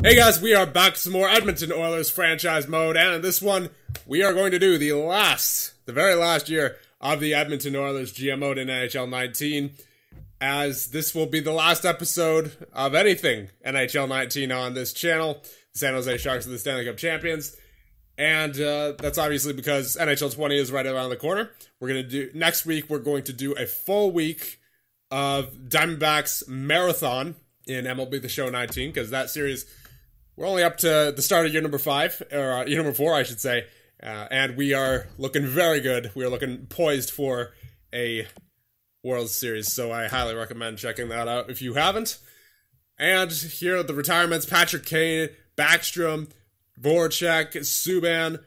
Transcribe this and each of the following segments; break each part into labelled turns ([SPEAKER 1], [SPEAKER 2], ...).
[SPEAKER 1] Hey guys, we are back with some more Edmonton Oilers franchise mode, and in this one, we are going to do the very last year of the Edmonton Oilers GM mode in NHL 19, as this will be the last episode of anything NHL 19 on this channel. The San Jose Sharks are the Stanley Cup champions, and that's obviously because NHL 20 is right around the corner. Next week, we're going to do a full week of Diamondbacks Marathon in MLB The Show 19, because that series, we're only up to the start of year number 5, or year number 4, I should say, and we are looking very good. We are looking poised for a World Series, so I highly recommend checking that out if you haven't. And here are the retirements: Patrick Kane, Backstrom, Voracek, Subban,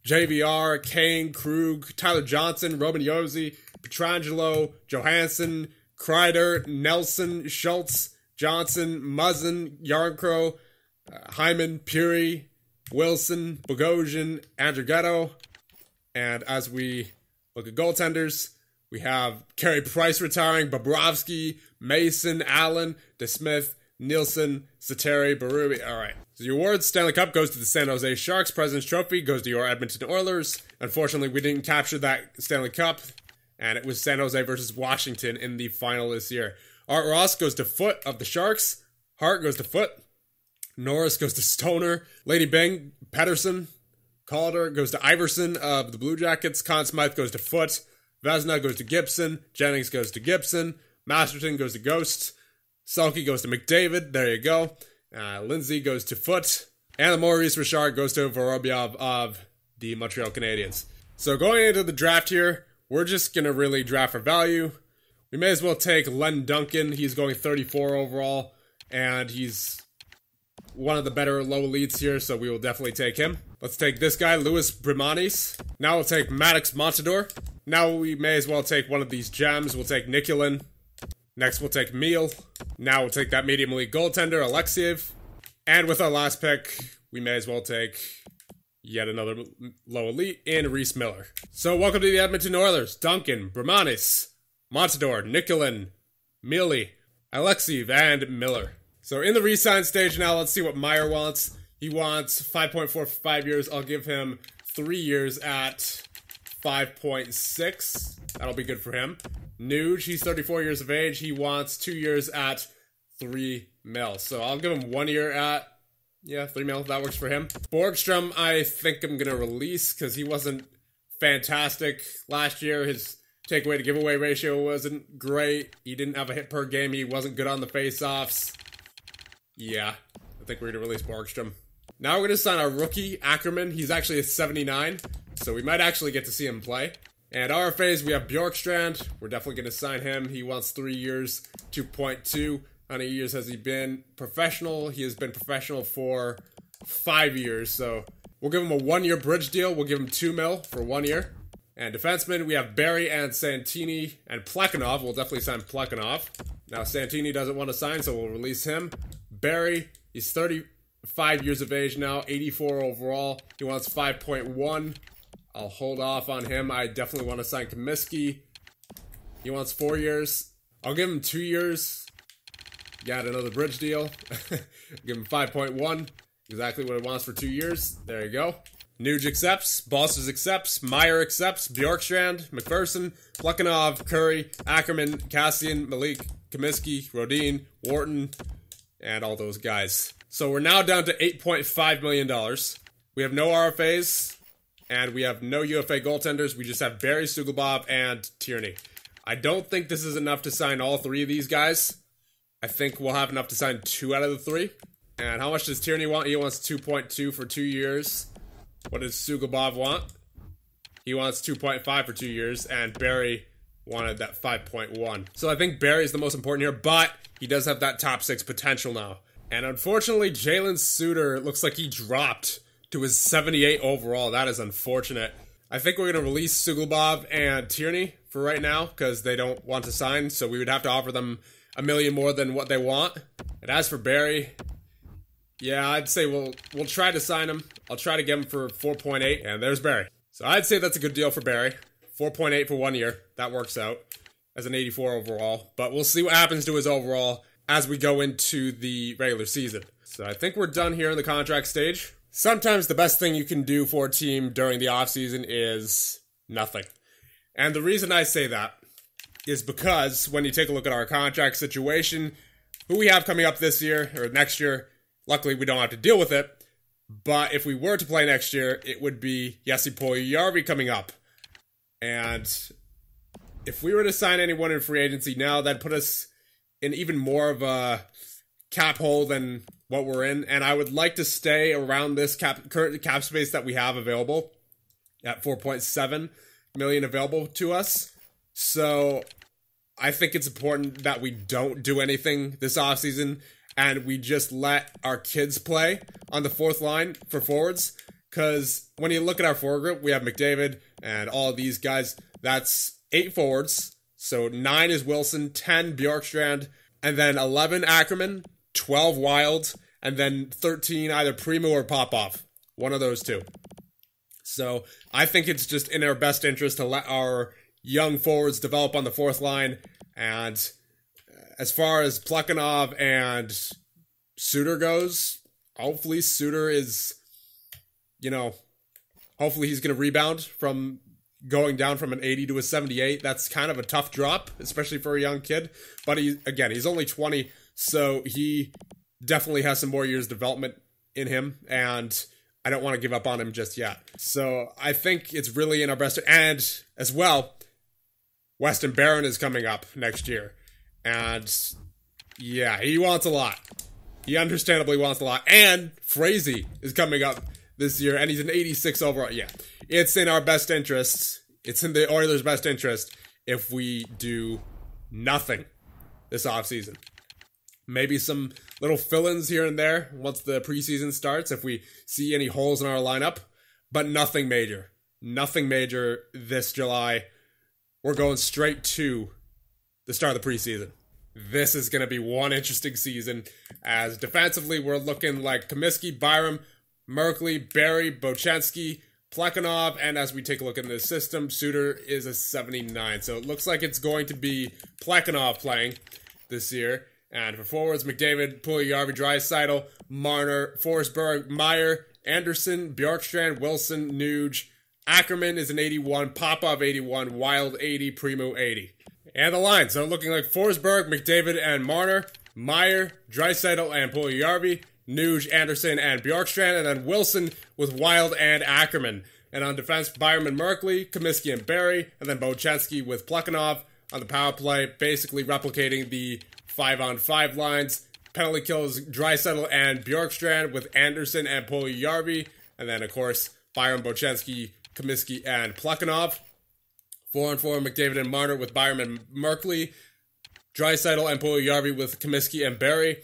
[SPEAKER 1] JVR, Kane, Krug, Tyler Johnson, Roman Josi, Pietrangelo, Johansson, Kreider, Nelson, Schultz, Johnson, Muzzin, Yarncrow, Hyman, Puri, Wilson, Bogosian, Andrighetto. And as we look at goaltenders, we have Carey Price retiring, Bobrovsky, Mason, Allen, DeSmith, Nielsen, Sateri, Berube. Alright. So your awards: Stanley Cup goes to the San Jose Sharks. President's Trophy goes to your Edmonton Oilers. Unfortunately, we didn't capture that Stanley Cup, and it was San Jose versus Washington in the final this year. Art Ross goes to Foot of the Sharks. Hart goes to Foot. Norris goes to Stoner. Lady Bing, Pedersen. Calder goes to Iverson of the Blue Jackets. Conn Smythe goes to Foot. Vezina goes to Gibson. Jennings goes to Gibson. Masterton goes to Ghost. Selke goes to McDavid. There you go. Lindsay goes to Foot. And the Maurice Richard goes to Vorobyev of the Montreal Canadiens. So going into the draft here, we're just going to really draft for value. We may as well take Len Duncan. He's going 34 overall, and he's one of the better low elites here, so we will definitely take him. Let's take this guy, Louis Brimanis. Now we'll take Maddox Montador. Now we may as well take one of these gems. We'll take Nikulin. Next we'll take Meal. Now we'll take that medium elite goaltender, Alexiev. And with our last pick, we may as well take yet another low elite in Reese Miller. So welcome to the Edmonton Oilers: Duncan, Brimanis, Montador, Nikulin, Mealy, Alexiev, and Miller. So in the re-sign stage now, let's see what Meyer wants. He wants 5.4 for 5 years. I'll give him 3 years at 5.6. That'll be good for him. Nuge, he's 34 years of age. He wants 2 years at 3 mil. So I'll give him 1 year at, 3 mil. That works for him. Borgstrom, I think I'm going to release because he wasn't fantastic last year. His takeaway to giveaway ratio wasn't great. He didn't have a hit per game. He wasn't good on the faceoffs. Yeah, I think we're going to release Borgstrom. Now we're going to sign our rookie, Ackerman. He's actually a 79, so we might actually get to see him play. And RFAs, we have Bjorkstrand. We're definitely going to sign him. He wants 3 years, 2.2. How many years has he been professional? He has been professional for 5 years, so we'll give him a 1 year bridge deal. We'll give him 2 mil for 1 year. And defensemen, we have Barry and Santini and Plekhanov. We'll definitely sign Plekhanov. Now Santini doesn't want to sign, so we'll release him. Barry, he's 35 years of age now, 84 overall. He wants 5.1. I'll hold off on him. I definitely want to sign Comiskey. He wants 4 years. I'll give him 2 years. Got another bridge deal. Give him 5.1. Exactly what he wants for 2 years. There you go. Nuge accepts. Bosses accepts. Meyer accepts. Bjorkstrand, McPherson, Plekhanov, Curry, Ackerman, Cassian, Malik, Comiskey, Rodin, Wharton, and all those guys. So we're now down to $8.5 million. We have no RFAs, and we have no UFA goaltenders. We just have Barry, Suglobov, and Tierney. I don't think this is enough to sign all 3 of these guys. I think we'll have enough to sign 2 out of the 3. And how much does Tierney want? He wants 2.2 for 2 years. What does Suglobov want? He wants 2.5 for 2 years, and Barry wanted that 5.1. So I think Barry's the most important here, but he does have that top 6 potential now. And unfortunately, Jalen Suter looks like he dropped to his 78 overall. That is unfortunate. I think we're going to release Suglobov and Tierney for right now because they don't want to sign, so we would have to offer them $1 million more than what they want. And as for Barry, yeah, I'd say we'll try to sign him. I'll try to get him for 4.8, and there's Barry. So I'd say that's a good deal for Barry. 4.8 for 1 year. That works out as an 84 overall. But we'll see what happens to his overall as we go into the regular season. So I think we're done here in the contract stage. Sometimes the best thing you can do for a team during the offseason is nothing. And the reason I say that is because when you take a look at our contract situation, who we have coming up this year or next year, luckily we don't have to deal with it. But if we were to play next year, it would be Jesse Puljujärvi coming up. And if we were to sign anyone in free agency now, that'd put us in even more of a cap hole than what we're in. And I would like to stay around this current cap space that we have available at $4.7 million available to us. So I think it's important that we don't do anything this offseason and we just let our kids play on the fourth line for forwards. Because when you look at our forward group, we have McDavid and all of these guys. That's 8 forwards. So 9 is Wilson, 10 Bjorkstrand, and then 11 Ackerman, 12 Wild, and then 13 either Primo or Popov. One of those two. So I think it's just in our best interest to let our young forwards develop on the fourth line. And as far as Plekhanov and Suter goes, hopefully Suter is, hopefully he's going to rebound from going down from an 80 to a 78. That's kind of a tough drop, especially for a young kid. But he's only 20, so he definitely has some more years development in him, and I don't want to give up on him just yet. So I think it's really in our best. And as well, Weston Barron is coming up next year. And yeah, he wants a lot. He understandably wants a lot. And Frazee is coming up this year, and he's an 86 overall. Yeah, it's in our best interest. It's in the Oilers' best interest if we do nothing this offseason. Maybe some little fill-ins here and there once the preseason starts if we see any holes in our lineup, but nothing major. Nothing major this July. We're going straight to the start of the preseason. This is going to be one interesting season, as defensively we're looking like Comiskey, Byram, Merkley, Barry, Bochenski, Plekhanov, and as we take a look at the system, Suter is a 79. So it looks like it's going to be Plekhanov playing this year. And for forwards, McDavid, Puljujärvi, Draisaitl, Marner, Forsberg, Meyer, Anderson, Bjorkstrand, Wilson, Nuge. Ackerman is an 81, Popov 81, Wild 80, Primo 80. And the line, so looking like Forsberg, McDavid, and Marner, Meyer, Draisaitl, and Puljujärvi, Nuge, Anderson, and Bjorkstrand, and then Wilson with Wild and Ackerman. And on defense, Byram and Merkley, Comiskey and Barry, and then Bochenski with Plekhanov on the power play, basically replicating the 5-on-5 lines. Penalty kills Draisaitl and Bjorkstrand with Anderson and Puljujärvi, and then of course Byram, Bochenski, Comiskey, and Plekhanov. 4-on-4, McDavid and Marner with Byram and Merkley. Draisaitl and Puljujärvi with Comiskey and Barry.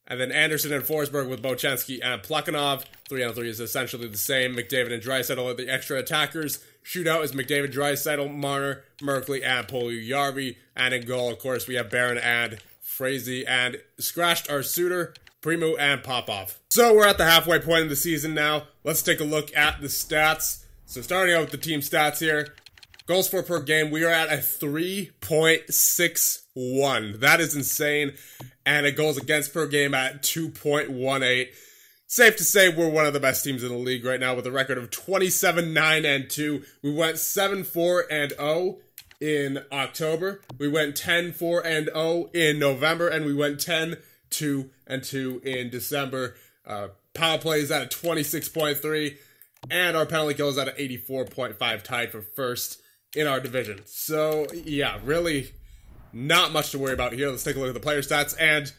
[SPEAKER 1] And then Anderson and Forsberg with Bochenski and Plekhanov. 3-on-3 is essentially the same. McDavid and Draisaitl are the extra attackers. Shootout is McDavid, Draisaitl, Marner, Merkley, and Puljujärvi. And in goal, of course, we have Barron and Frazee. And scratched are Suter, Primo, and Popov. So we're at the halfway point of the season now. Let's take a look at the stats. So starting out with the team stats here. Goals for per game, we are at a 3.61. That is insane. And a goals against per game at 2.18. Safe to say we're one of the best teams in the league right now with a record of 27-9-2. We went 7-4-0 in October. We went 10-4-0 in November. And we went 10-2-2 in December. Power play is at a 26.3. And our penalty kill is at an 84.5, tied for first in our division. So, yeah, really not much to worry about here. Let's take a look at the player stats. And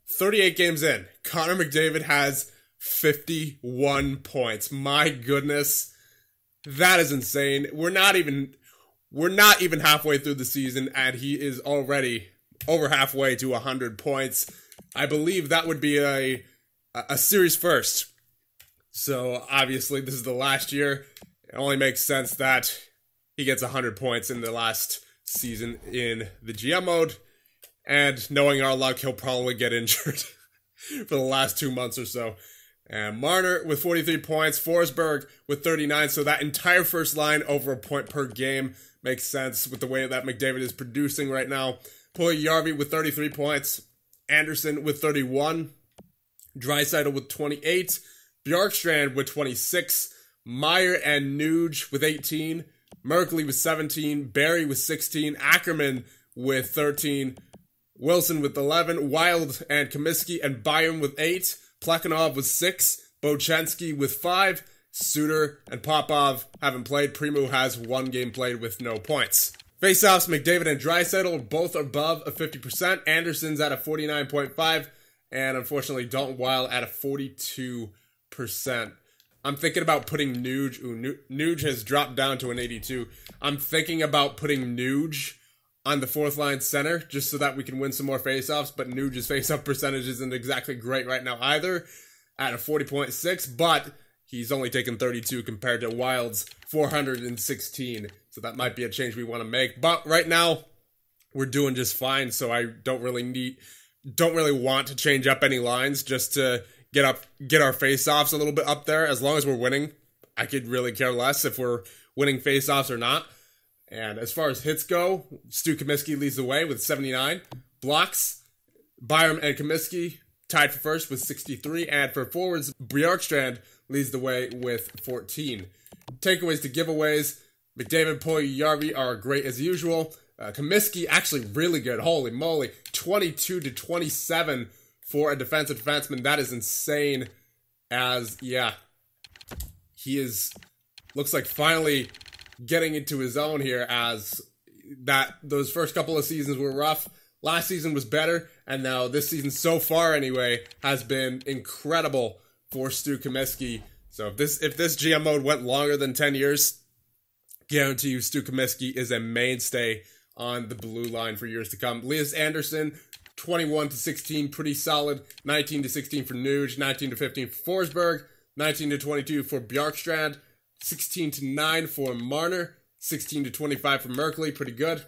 [SPEAKER 1] 38 games in, Connor McDavid has 51 points. My goodness, that is insane. We're not even halfway through the season, and he is already over halfway to 100 points. I believe that would be a series first. So, obviously, this is the last year. It only makes sense that he gets 100 points in the last season in the GM mode. And knowing our luck, he'll probably get injured for the last 2 months or so. And Marner with 43 points. Forsberg with 39. So that entire first line over a point per game makes sense with the way that McDavid is producing right now. Puljujärvi with 33 points. Anderson with 31, Draisaitl with 28, Bjorkstrand with 26, Meyer and Nuge with 18, Merkley with 17, Barrie with 16, Ackerman with 13, Wilson with 11, Wild and Comiskey and Byram with 8, Plekhanov with 6, Bochenski with 5, Suter and Popov haven't played. Primeau has 1 game played with no points. Faceoffs, McDavid and Draisaitl both above a 50%. Anderson's at a 49.5, and unfortunately Dalton Wild at a 42%. I'm thinking about putting Nuge. Nuge has dropped down to an 82. I'm thinking about putting Nuge on the 4th line center just so that we can win some more faceoffs, but Nuge's faceoff percentage isn't exactly great right now either at a 40.6, but he's only taken 32 compared to Wild's 416. So that might be a change we want to make. But right now, we're doing just fine. So I don't really want to change up any lines just to get our face-offs a little bit up there. As long as we're winning, I could really care less if we're winning face-offs or not. And as far as hits go, Stu Comiskey leads the way with 79. Blocks, Byram and Comiskey tied for first with 63. And for forwards, Bjorkstrand leads the way with 14. Takeaways to giveaways. McDavid, Puljujarvi are great as usual. Comiskey actually really good. Holy moly. 22 to 27 for a defensive defenseman. That is insane. He looks like finally getting into his own here, as those first couple of seasons were rough. Last season was better, and now this season so far anyway has been incredible for Stu Comiskey. So if this GM mode went longer than 10 years, guarantee you Stu Comiskey is a mainstay on the blue line for years to come. Lias Anderson, 21 to 16, pretty solid. 19 to 16 for Nuge, 19 to 15 for Forsberg, 19 to 22 for Bjorkstrand, 16 to 9 for Marner, 16 to 25 for Merkley, pretty good.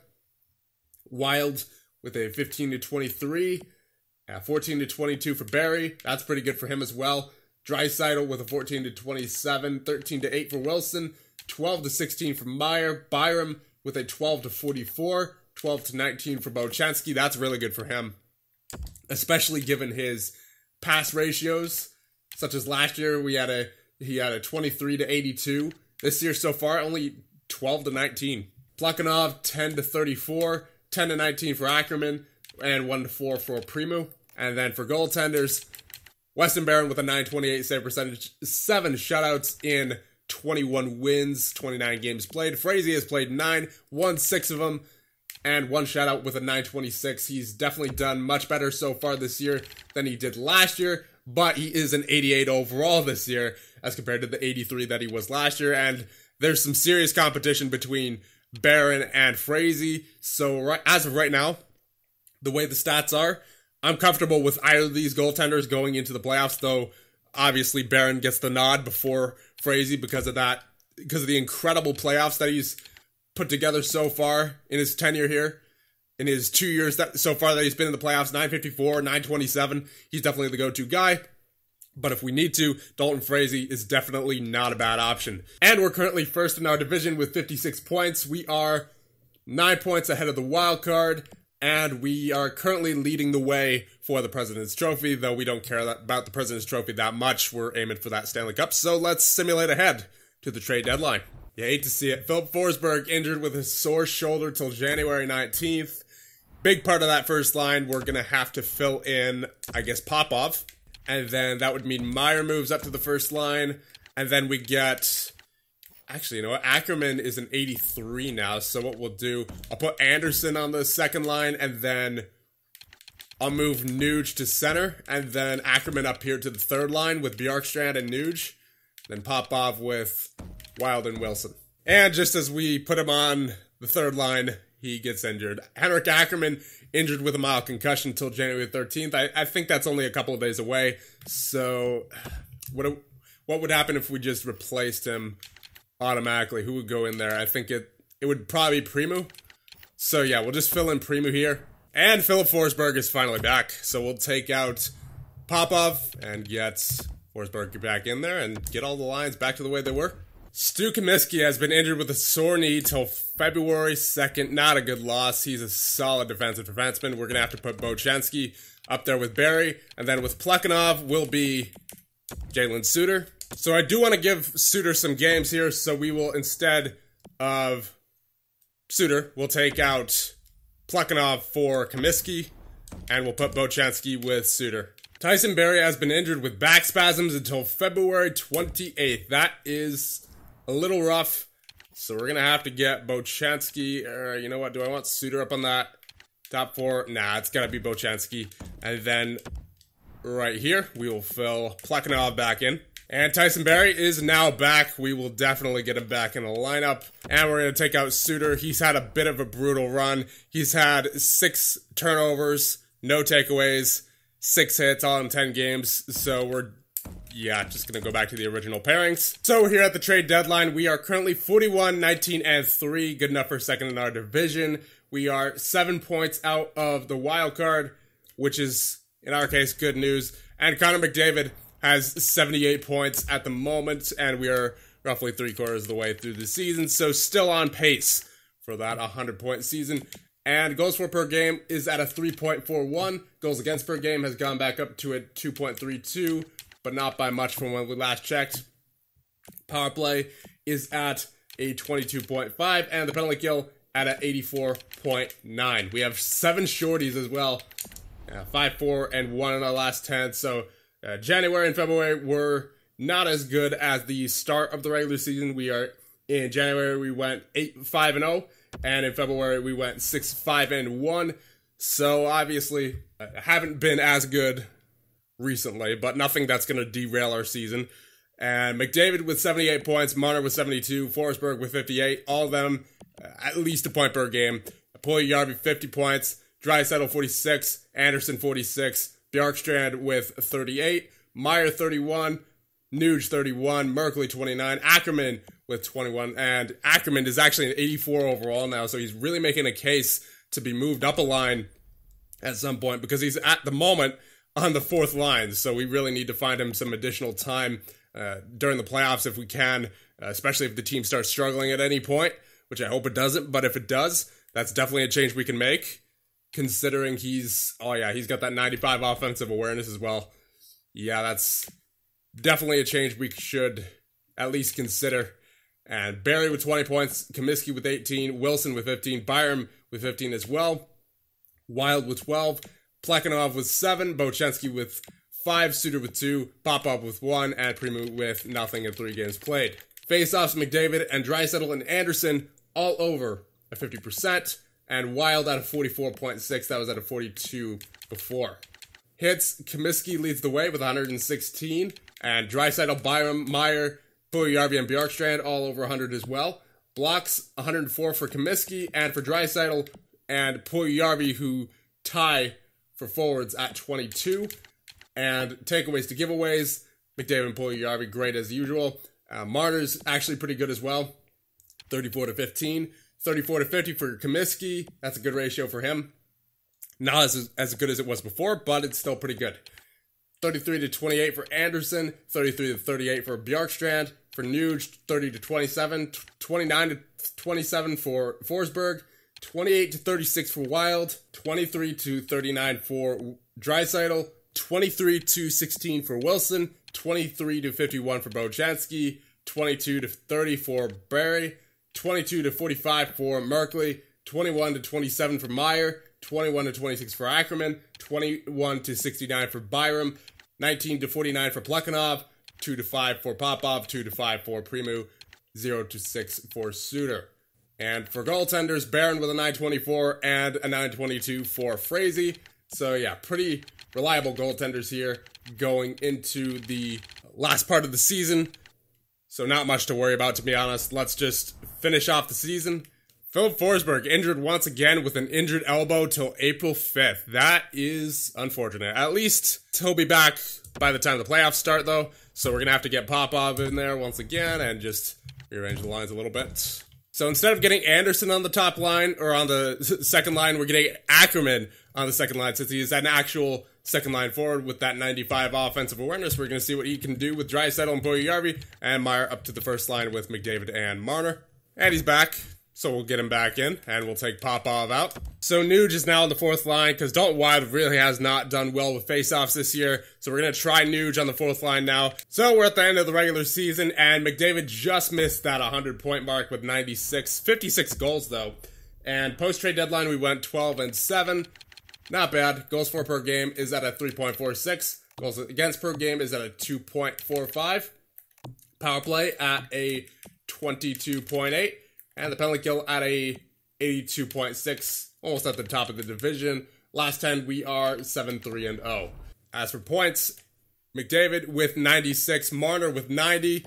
[SPEAKER 1] Wild with a 15 to 23, 14 to 22 for Barrie, that's pretty good for him as well. Draisaitl with a 14 to 27, 13 to 8 for Wilson, 12 to 16 for Meyer. Byram with a 12 to 44, 12 to 19 for Bochenski. That's really good for him, especially given his pass ratios, such as last year he had a 23 to 82. This year so far only 12 to 19. Plekhanov 10 to 34, 10 to 19 for Ackerman, and 1 to 4 for Primeau. And then for goaltenders, Weston Barron with a 928 save percentage, 7 shutouts in 21 wins, 29 games played. Frazee has played 9, won 6 of them, and 1 shutout with a 926. He's definitely done much better so far this year than he did last year, but he is an 88 overall this year as compared to the 83 that he was last year, and there's some serious competition between Barron and Frazee. So as of right now, the way the stats are, I'm comfortable with either of these goaltenders going into the playoffs, though obviously Barron gets the nod before Frazee because of the incredible playoffs that he's put together so far in his tenure here. In his 2 years so far that he's been in the playoffs, 954, 927, he's definitely the go-to guy. But if we need to, Dalton Frazee is definitely not a bad option. And we're currently first in our division with 56 points. We are 9 points ahead of the wild card, and we are currently leading the way for the President's Trophy, though we don't care about the President's Trophy that much. We're aiming for that Stanley Cup, so let's simulate ahead to the trade deadline. You hate to see it. Philip Forsberg injured with his sore shoulder till January 19th. Big part of that first line, we're going to have to fill in, I guess, Popov. And then that would mean Meyer moves up to the first line. And then we get... Actually, you know what? Ackerman is an 83 now. So what we'll do... I'll put Anderson on the second line. And then I'll move Nuge to center. And then Ackerman up here to the third line with Bjorkstrand and Nuge. Then Popov with Wild and Wilson. And just as we put him on the third line, he gets injured. Henrik Ackerman injured with a mild concussion until January 13th. I think that's only a couple of days away. So what would happen if we just replaced him automatically? Who would go in there? I think it would probably be Primeau. So yeah, we'll just fill in Primeau here. And Philip Forsberg is finally back. So we'll take out Popov and get Forsberg back in there and get all the lines back to the way they were. Stu Comiskey has been injured with a sore knee till February 2nd. Not a good loss. He's a solid defensive defenseman. We're going to have to put Bochenski up there with Barry. And then with Plekhanov will be Jalen Suter. So I do want to give Suter some games here. So we will, instead of Suter, we'll take out Plekhanov for Comiskey. And we'll put Bochenski with Suter. Tyson Barrie has been injured with back spasms until February 28th. That is a little rough. So we're going to have to get Bochenski. You know what? Do I want Suter up on that? Top four? Nah, it's got to be Bochenski. And then right here, we will fill Plekhanov back in. And Tyson Barrie is now back. We will definitely get him back in the lineup. And we're going to take out Suter. He's had a bit of a brutal run. He's had 6 turnovers, no takeaways, 6 hits all in 10 games. So we're, just going to go back to the original pairings. So here at the trade deadline, we are currently 41, 19, and 3. Good enough for second in our division. We are 7 points out of the wild card, which is, in our case, good news. And Connor McDavid has 78 points at the moment, and we are roughly 3/4 of the way through the season, so still on pace for that 100-point season. And goals for per game is at a 3.41. Goals against per game has gone back up to a 2.32, but not by much from when we last checked. Power play is at a 22.5, and the penalty kill at a 84.9. We have 7 shorties as well, 5-4 and 1 in our last 10, so January and February were not as good as the start of the regular season. In January, we went 8-5-0, and in February, we went 6-5-1. So obviously, haven't been as good recently, but nothing that's going to derail our season. And McDavid with 78 points, Marner with 72, Forsberg with 58, all of them at least a point per game. Puljujärvi 50 points, Draisaitl 46, Anderson 46, Bjorkstrand with 38, Meyer 31, Nuge 31, Merkley 29, Ackerman with 21, and Ackerman is actually an 84 overall now, so he's really making a case to be moved up a line at some point, because he's at the moment on the 4th line, so we really need to find him some additional time during the playoffs if we can, especially if the team starts struggling at any point, which I hope it doesn't, but if it does, that's definitely a change we can make. Considering he's got that 95 offensive awareness as well. Yeah, that's definitely a change we should at least consider. And Barrie with 20 points, Comiskey with 18, Wilson with 15, Byram with 15 as well, Wild with 12, Plekhanov with 7, Bochenski with 5, Suter with 2, Popov with 1, and Primu with nothing in 3 games played. Face-offs, McDavid and Draisaitl and Anderson all over at 50%. And Wild at a 44.6. That was at a 42 before. Hits, Comiskey leads the way with 116. And Draisaitl, Byram, Meyer, Puljujärvi, and Bjorkstrand all over 100 as well. Blocks, 104 for Comiskey and for Draisaitl. And Puljujärvi, who tie for forwards at 22. And takeaways to giveaways, McDavid and Puljujärvi, great as usual. Marner's actually pretty good as well. 34 to 15. 34 to 50 for Comiskey. That's a good ratio for him. Not as good as it was before, but it's still pretty good. 33 to 28 for Anderson. 33 to 38 for Bjorkstrand. For Nuge, 30 to 27. 29 to 27 for Forsberg. 28 to 36 for Wild. 23 to 39 for Draisaitl. 23 to 16 for Wilson. 23 to 51 for Bochenski. 22 to 30 for Barrie. 22 to 45 for Merkley, 21 to 27 for Meyer, 21 to 26 for Ackerman, 21 to 69 for Byram, 19 to 49 for Plekhanov, 2 to 5 for Popov, 2 to 5 for Primu, 0 to 6 for Suter. And for goaltenders, Barron with a 924 and a 922 for Frazee. So yeah, pretty reliable goaltenders here going into the last part of the season. So not much to worry about, to be honest. Let's just finish off the season. Philip Forsberg injured once again with an injured elbow till April 5th. That is unfortunate. At least he'll be back by the time the playoffs start, though. So we're going to have to get Popov in there once again and just rearrange the lines a little bit. So instead of getting Anderson on the top line, or on the second line, we're getting Ackerman on the second line, since he is an actual second line forward with that 95 offensive awareness. We're going to see what he can do with Draisaitl and Puljujarvi, and Meier up to the first line with McDavid and Marner. And he's back, so we'll get him back in, and we'll take Popov out. So Nuge is now on the fourth line, because Dalton Wild really has not done well with faceoffs this year, so we're going to try Nuge on the fourth line now. So we're at the end of the regular season, and McDavid just missed that 100-point mark with 56 goals, though. And post-trade deadline, we went 12-7. Not bad. Goals for per game is at a 3.46. Goals against per game is at a 2.45. Power play at a 22.8. And the penalty kill at a 82.6. Almost at the top of the division. Last 10, we are 7-3-0. As for points, McDavid with 96. Marner with 90.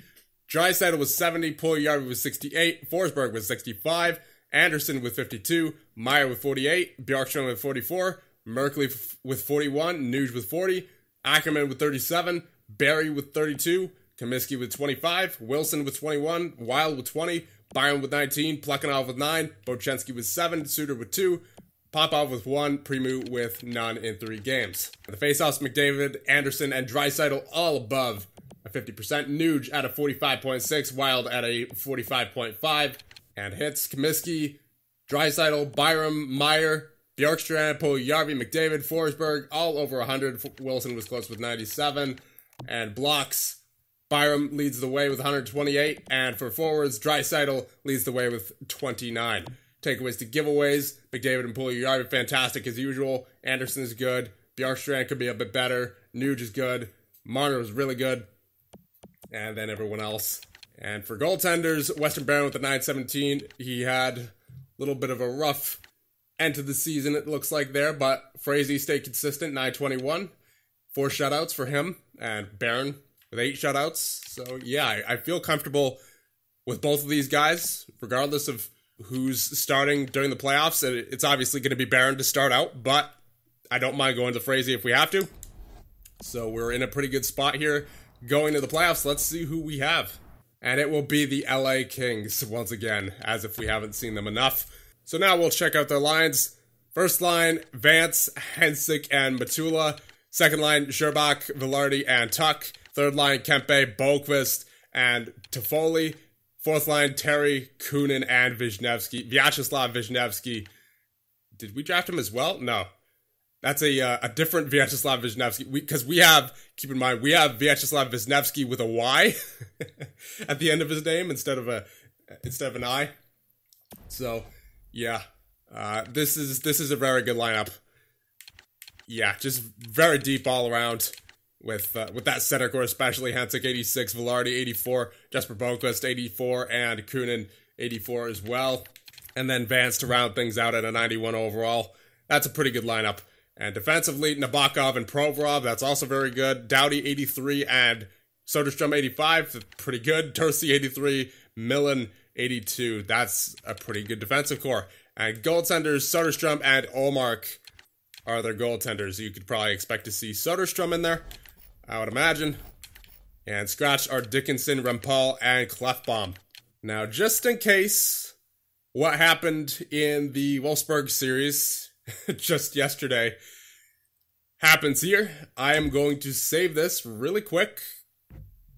[SPEAKER 1] Draisaitl with 70. Puljujarvi with 68. Forsberg with 65. Anderson with 52, Meier with 48, Bjorkstrand with 44, Merkley with 41, Nuge with 40, Ackerman with 37, Barry with 32, Comiskey with 25, Wilson with 21, Wild with 20, Byron with 19, Plekhanov with 9, Bochenski with 7, Suter with 2, Popov with 1, Primu with none in 3 games. The faceoffs, McDavid, Anderson, and Draisaitl all above a 50%, Nuge at a 45.6, Wild at a 45.5, and hits, Comiskey, Draisaitl, Byram, Meier, Bjorkstrand, Puljujarvi, McDavid, Forsberg, all over 100. Wilson was close with 97. And blocks, Byram leads the way with 128. And for forwards, Draisaitl leads the way with 29. Takeaways to giveaways, McDavid and Puljujarvi fantastic as usual. Anderson is good. Bjorkstrand could be a bit better. Nuge is good. Marner was really good. And then everyone else. And for goaltenders, Weston Barron with the 917. He had a little bit of a rough end to the season, it looks like there, but Frazee stayed consistent, 921. 4 shutouts for him, and Barron with 8 shutouts. So yeah, I feel comfortable with both of these guys, regardless of who's starting during the playoffs. It's obviously going to be Barron to start out, but I don't mind going to Frazee if we have to. So we're in a pretty good spot here going to the playoffs. Let's see who we have. And it will be the LA Kings once again, as if we haven't seen them enough. So now we'll check out their lines. First line, Vance, Hensick, and Matula. Second line, Sherbak, Velarde, and Tuck. Third line, Kempe, Boqvist, and Toffoli. Fourth line, Terry, Kunin, and Vyacheslav Wisniewski. Did we draft him as well? No. That's a different Vyacheslav Wisniewski. Because we have, keep in mind, we have Vyacheslav Wisniewski with a Y at the end of his name instead of an I. So, yeah, this is a very good lineup. Yeah, just very deep all around with that center core, especially Hensick 86, Velarde 84, Jesper Boqvist 84, and Kunin 84 as well. And then Vance to round things out at a 91 overall. That's a pretty good lineup. And defensively, Nabokov and Provorov, that's also very good. Doughty 83 and Soderstrom 85, pretty good. Tursi 83, Millen 82, that's a pretty good defensive core. And goaltenders, Soderstrom and Olmark are their goaltenders. You could probably expect to see Soderstrom in there, I would imagine. And scratch are Dickinson, Rempal, and Clefbaum. Now, just in case what happened in the Wolfsburg series just yesterday happens here, I am going to save this really quick,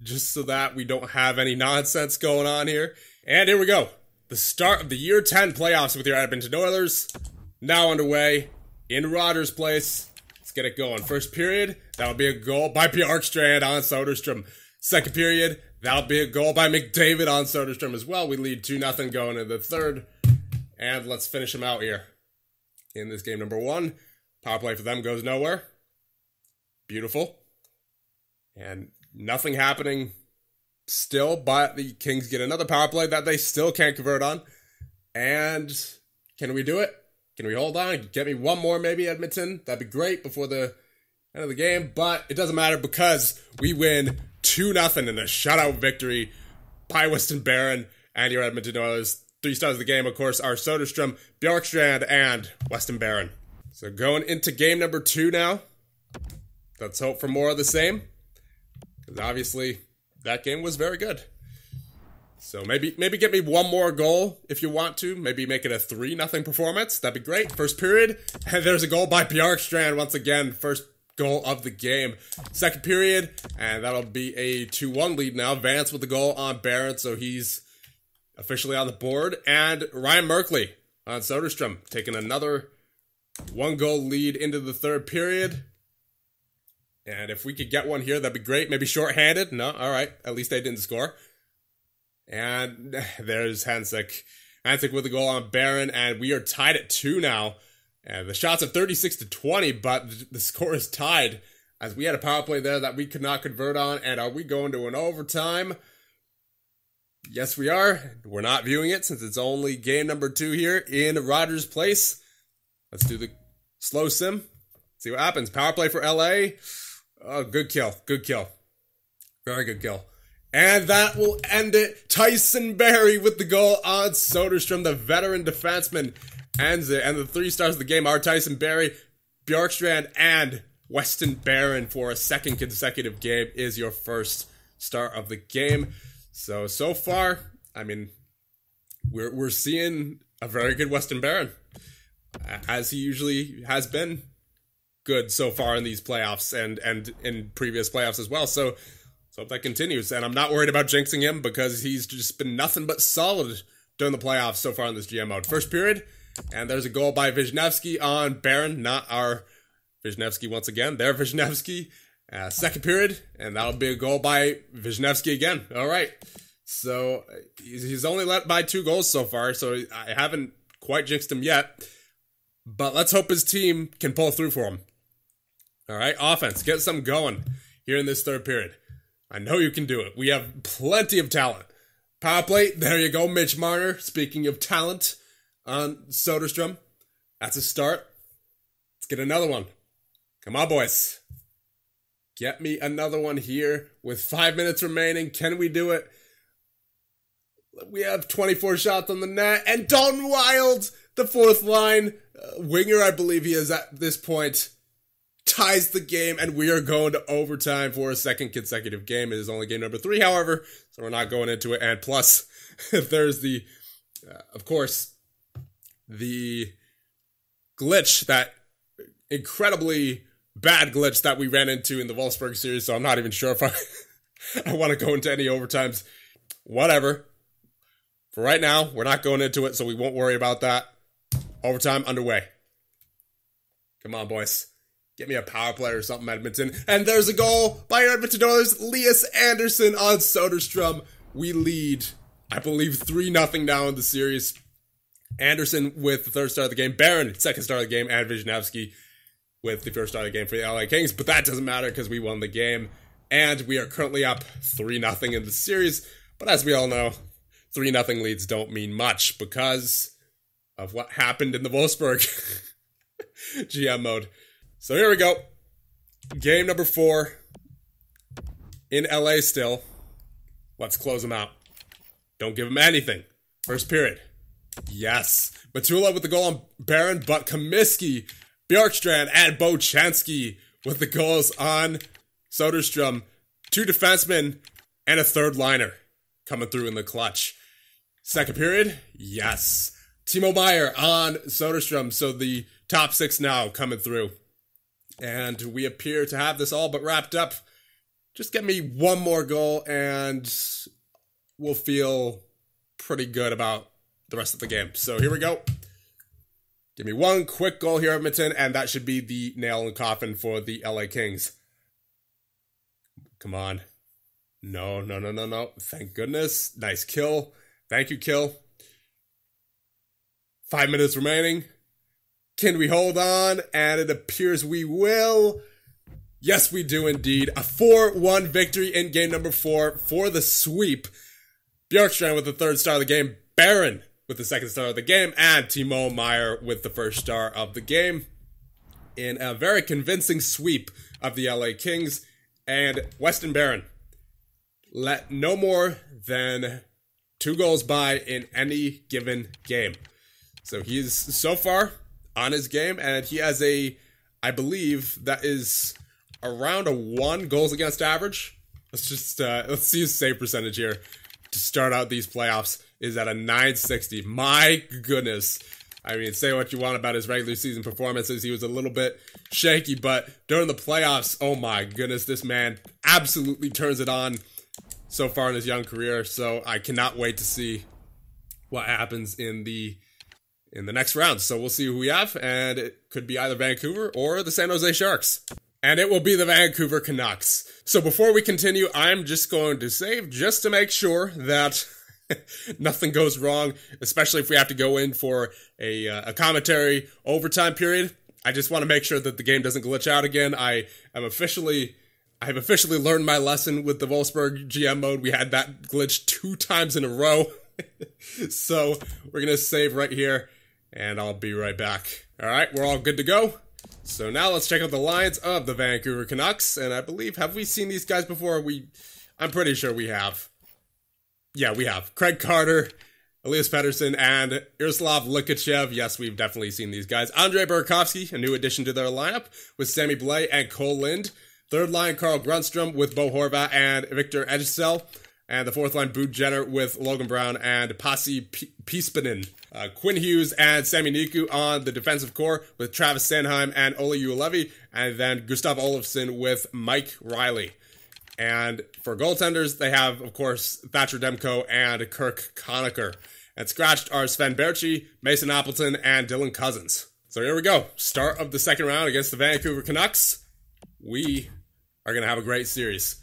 [SPEAKER 1] just so that we don't have any nonsense going on here. And here we go. The start of the Year 10 playoffs with your Edmonton Oilers, now underway in Rogers Place. Let's get it going. First period, that'll be a goal by Bjorkstrand on Soderstrom. Second period, that'll be a goal by McDavid on Soderstrom as well. We lead 2-0 going into the third. And let's finish them out here. In this game number 1, power play for them goes nowhere. Beautiful. And nothing happening still, but the Kings get another power play that they still can't convert on. And can we do it? Can we hold on? Get me one more maybe, Edmonton. That'd be great before the end of the game. But it doesn't matter because we win 2-0 in a shutout victory by Weston Barron and your Edmonton Oilers. 3 stars of the game, of course, are Soderstrom, Bjorkstrand, and Weston Barron. So going into game number 2 now. Let's hope for more of the same. Because obviously, that game was very good. So maybe get me one more goal if you want to. Maybe make it a 3-0 performance. That'd be great. First period, and there's a goal by Bjorkstrand once again. First goal of the game. Second period, and that'll be a 2-1 lead now. Vance with the goal on Barron, so he's officially on the board. And Ryan Merkley on Soderstrom, taking another 1-goal lead into the third period. And if we could get one here, that'd be great. Maybe shorthanded. No, all right. At least they didn't score. And there's Hansik. Hansik with the goal on Barron, and we are tied at 2 now. And the shots are 36-20, but the score is tied as we had a power play there that we could not convert on. And are we going to an overtime? Yes, we are. We're not viewing it since it's only game number 2 here in Rogers Place. Let's do the slow sim. See what happens. Power play for LA. Oh, good kill. Good kill. Very good kill. And that will end it. Tyson Barrie with the goal on Soderstrom, the veteran defenseman, ends it. And the 3 stars of the game are Tyson Barrie, Bjorkstrand, and Weston Barron for a second consecutive game is your first star of the game. So far, I mean, we're seeing a very good Weston Barron, as he usually has been good so far in these playoffs and in previous playoffs as well. So hope that continues. And I'm not worried about jinxing him because he's just been nothing but solid during the playoffs so far in this GM mode. First period, and there's a goal by Wisniewski on Barron, not our Wisniewski once again. Their Wisniewski. Second period, and that'll be a goal by Wisniewski again. All right. So he's only let by 2 goals so far, so I haven't quite jinxed him yet. But let's hope his team can pull through for him. All right, offense, get some going here in this third period. I know you can do it. We have plenty of talent. Power play, there you go, Mitch Marner. Speaking of talent on Soderstrom, that's a start. Let's get another one. Come on, boys. Get me another one here with 5 minutes remaining. Can we do it? We have 24 shots on the net. And Dalton Wild, the 4th line winger, I believe he is at this point, ties the game, and we are going to overtime for a second consecutive game. It is only game number 3, however, so we're not going into it. And plus, there's the, of course, the glitch, that incredibly bad glitch that we ran into in the Wolfsburg series, so I'm not even sure if I want to go into any overtimes. Whatever. For right now, we're not going into it, so we won't worry about that. Overtime underway. Come on, boys. Get me a power play or something, Edmonton. And there's a goal by your Edmonton Oilers. Elias Anderson on Soderstrom. We lead, I believe, 3-0 now in the series. Anderson with the 3rd star of the game. Barron, 2nd star of the game. And Wisniewski with the 1st star of the game for the LA Kings. But that doesn't matter because we won the game. And we are currently up 3-0 in the series. But as we all know, 3-0 leads don't mean much because of what happened in the Wolfsburg GM mode. So here we go. Game number 4 in LA still. Let's close them out. Don't give them anything. First period. Yes. Matula with the goal on Barron, but Comiskey, Bjorkstrand, and Bochansky with the goals on Soderstrom. 2 defensemen and a 3rd liner coming through in the clutch. Second period. Yes. Timo Meier on Soderstrom. So the top 6 now coming through. And we appear to have this all but wrapped up. Just get me one more goal and we'll feel pretty good about the rest of the game. So here we go. Give me one quick goal here, Edmonton, and that should be the nail in the coffin for the LA Kings. Come on. No. Thank goodness. Nice kill. Thank you, kill. 5 minutes remaining. Can we hold on? And it appears we will. Yes, we do indeed. A 4-1 victory in game number 4 for the sweep. Bjorkstrand with the 3rd star of the game. Barron with the 2nd star of the game. And Timo Meier with the 1st star of the game. In a very convincing sweep of the LA Kings. And Weston Barron let no more than 2 goals by in any given game. So he's so far on his game, and he has I believe that is around a 1 goals against average. Let's just let's see his save percentage here to start out these playoffs is at a 960. My goodness, I mean, say what you want about his regular season performances. He was a little bit shaky, but during the playoffs, oh my goodness, this man absolutely turns it on so far in his young career. So I cannot wait to see what happens in the next round. So we'll see who we have, and it could be either Vancouver or the San Jose Sharks. And it will be the Vancouver Canucks. So before we continue, I'm just going to save just to make sure that nothing goes wrong, especially if we have to go in for a commentary overtime period. I just want to make sure that the game doesn't glitch out again. I have officially learned my lesson with the Wolfsburg GM mode. We had that glitch 2 times in a row. So we're going to save right here, and I'll be right back. All right, we're all good to go. So now let's check out the lines of the Vancouver Canucks. And I believe, have we seen these guys before? I'm pretty sure we have. Yeah, we have. Craig Carter, Elias Pettersson, and Yaroslav Likachev. Yes, we've definitely seen these guys. Andrei Burakovsky, a new addition to their lineup, with Sammy Blais and Cole Lind. Third line, Carl Grundstrom with Bo Horvat and Victor Edgesell. And the fourth line, Boone Jenner with Logan Brown and Pasi Piispanen. Quinn Hughes and Sami Niku on the defensive core with Travis Sanheim and Olli Juolevi. And then Gustav Olofsson with Mike Riley. And for goaltenders, they have, of course, Thatcher Demko and Kirk Conacher. And scratched are Sven Berchi, Mason Appleton, and Dylan Cousins. So here we go. Start of the second round against the Vancouver Canucks. We are going to have a great series.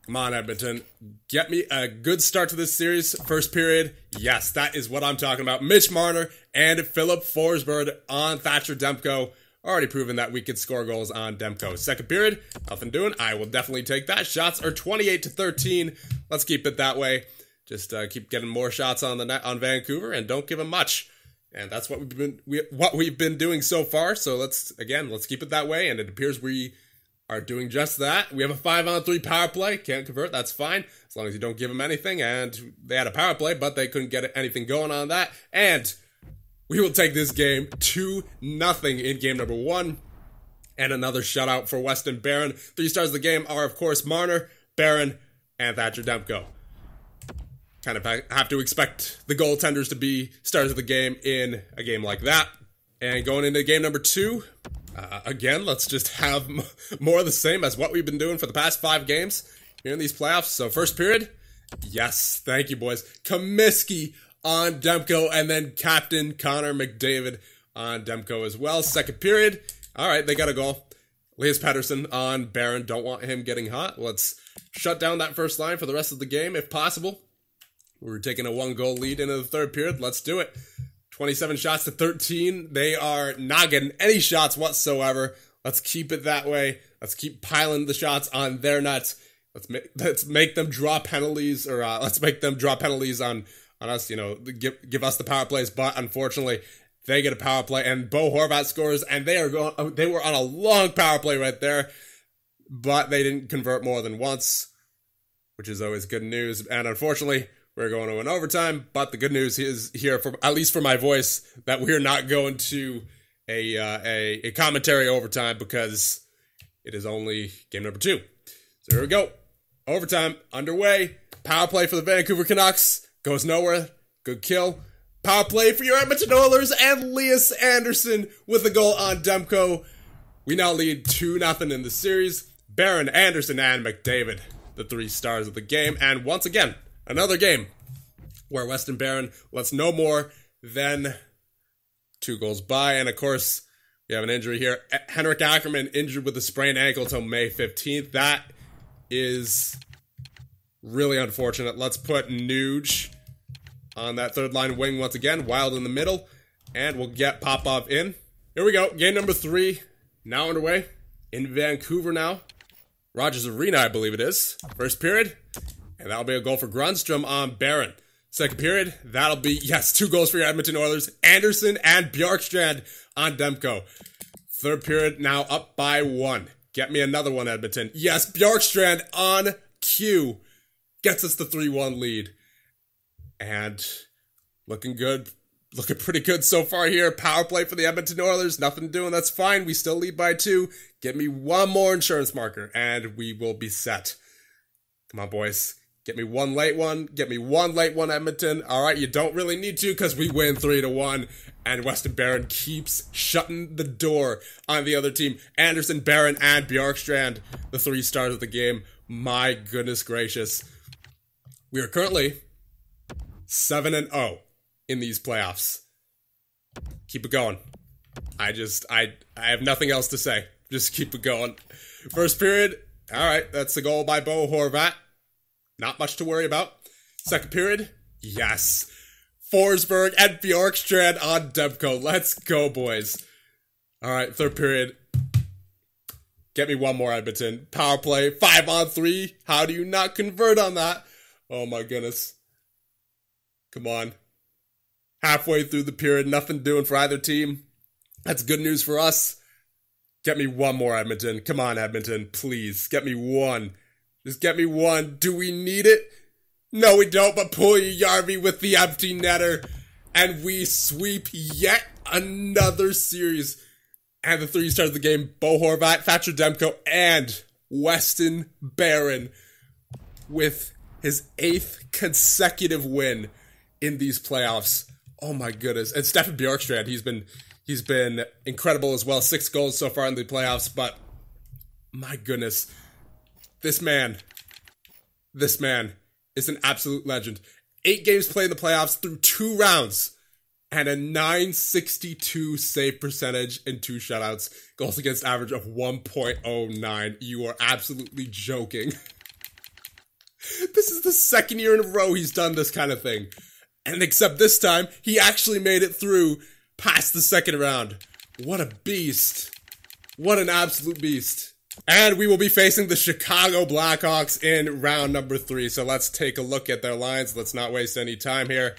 [SPEAKER 1] Come on, Edmonton. Get me a good start to this series. First period. Yes, that is what I'm talking about. Mitch Marner and Philip Forsberg on Thatcher Demko. Already proven that we could score goals on Demko. Second period, nothing doing. I will definitely take that. Shots are 28-13. Let's keep it that way. Just keep getting more shots on the net on Vancouver and don't give them much. And that's what we've been doing so far. So let's keep it that way. And it appears we are doing just that. We have a 5-on-3 power play. Can't convert. That's fine. As long as you don't give them anything. And they had a power play, but they couldn't get anything going on that. And we will take this game 2-0 in game number 1. And another shutout for Weston Barron. 3 stars of the game are, of course, Marner, Barron, and Thatcher Demko. Kind of have to expect the goaltenders to be stars of the game in a game like that. And going into game number 2, again, let's just have more of the same as what we've been doing for the past 5 games here in these playoffs. So first period, yes, thank you, boys. Comiskey on Demko, and then Captain Connor McDavid on Demko as well. Second period, all right, they got a goal. Elias Pettersson on Barron. Don't want him getting hot. Let's shut down that first line for the rest of the game if possible. We're taking a 1-goal lead into the third period. Let's do it. 27 shots to 13. They are not getting any shots whatsoever. Let's keep it that way. Let's keep piling the shots on their nuts. Let's make them draw penalties, or let's make them draw penalties on us. You know, give us the power plays. But unfortunately, they get a power play, and Bo Horvat scores, and they were on a long power play right there, but they didn't convert more than once, which is always good news. And unfortunately, we're going to an overtime, but the good news is here, at least for my voice, that we're not going to a commentary overtime because it is only game number 2. So here we go. Overtime underway. Power play for the Vancouver Canucks. Goes nowhere. Good kill. Power play for your Edmonton Oilers and Lias Andersson with a goal on Demko. We now lead 2-0 in the series. Barron, Andersson, and McDavid, the 3 stars of the game. And once again, another game where Weston Barron lets no more than 2 goals by. And of course, we have an injury here. Henrik Ackerman injured with a sprained ankle till May 15th. That is really unfortunate. Let's put Nuge on that third line wing once again. Wild in the middle. And we'll get Popov in. Here we go. Game number 3 now underway in Vancouver now. Rogers Arena, I believe it is. First period. And that'll be a goal for Grundstrom on Barron. Second period, that'll be, yes, 2 goals for your Edmonton Oilers. Andersson and Bjorkstrand on Demko. Third period, now up by 1. Get me another one, Edmonton. Yes, Bjorkstrand on cue. Gets us the 3-1 lead. And looking good. Looking pretty good so far here. Power play for the Edmonton Oilers. Nothing doing. That's fine. We still lead by 2. Get me one more insurance marker, and we will be set. Come on, boys. Get me one late one. Get me one late one, Edmonton. All right, you don't really need to because we win 3-1. And Weston Barron keeps shutting the door on the other team. Anderson, Barron, and Bjorkstrand, the 3 stars of the game. My goodness gracious. We are currently 7-0 in these playoffs. Keep it going. I have nothing else to say. Just keep it going. First period. All right, that's the goal by Bo Horvat. Not much to worry about. Second period, yes. Forsberg and Bjorkstrand on Demko. Let's go, boys. All right, third period. Get me one more, Edmonton. Power play, 5-on-3. How do you not convert on that? Oh, my goodness. Come on. Halfway through the period, nothing doing for either team. That's good news for us. Get me one more, Edmonton. Come on, Edmonton, please. Get me one. Just get me one. Do we need it? No, we don't, but Puljujärvi with the empty netter. And we sweep yet another series. And the 3 stars of the game, Bo Horvat, Thatcher Demko, and Weston Barron with his 8th consecutive win in these playoffs. Oh my goodness. And Stefan Bjorkstrand, he's been incredible as well. 6 goals so far in the playoffs, but my goodness. This man is an absolute legend. 8 games played in the playoffs through 2 rounds and a .962 save percentage and 2 shutouts. Goals against average of 1.09. You are absolutely joking. This is the 2nd year in a row he's done this kind of thing. And except this time, he actually made it through past the 2nd round. What a beast. What an absolute beast. And we will be facing the Chicago Blackhawks in round number 3. So let's take a look at their lines. Let's not waste any time here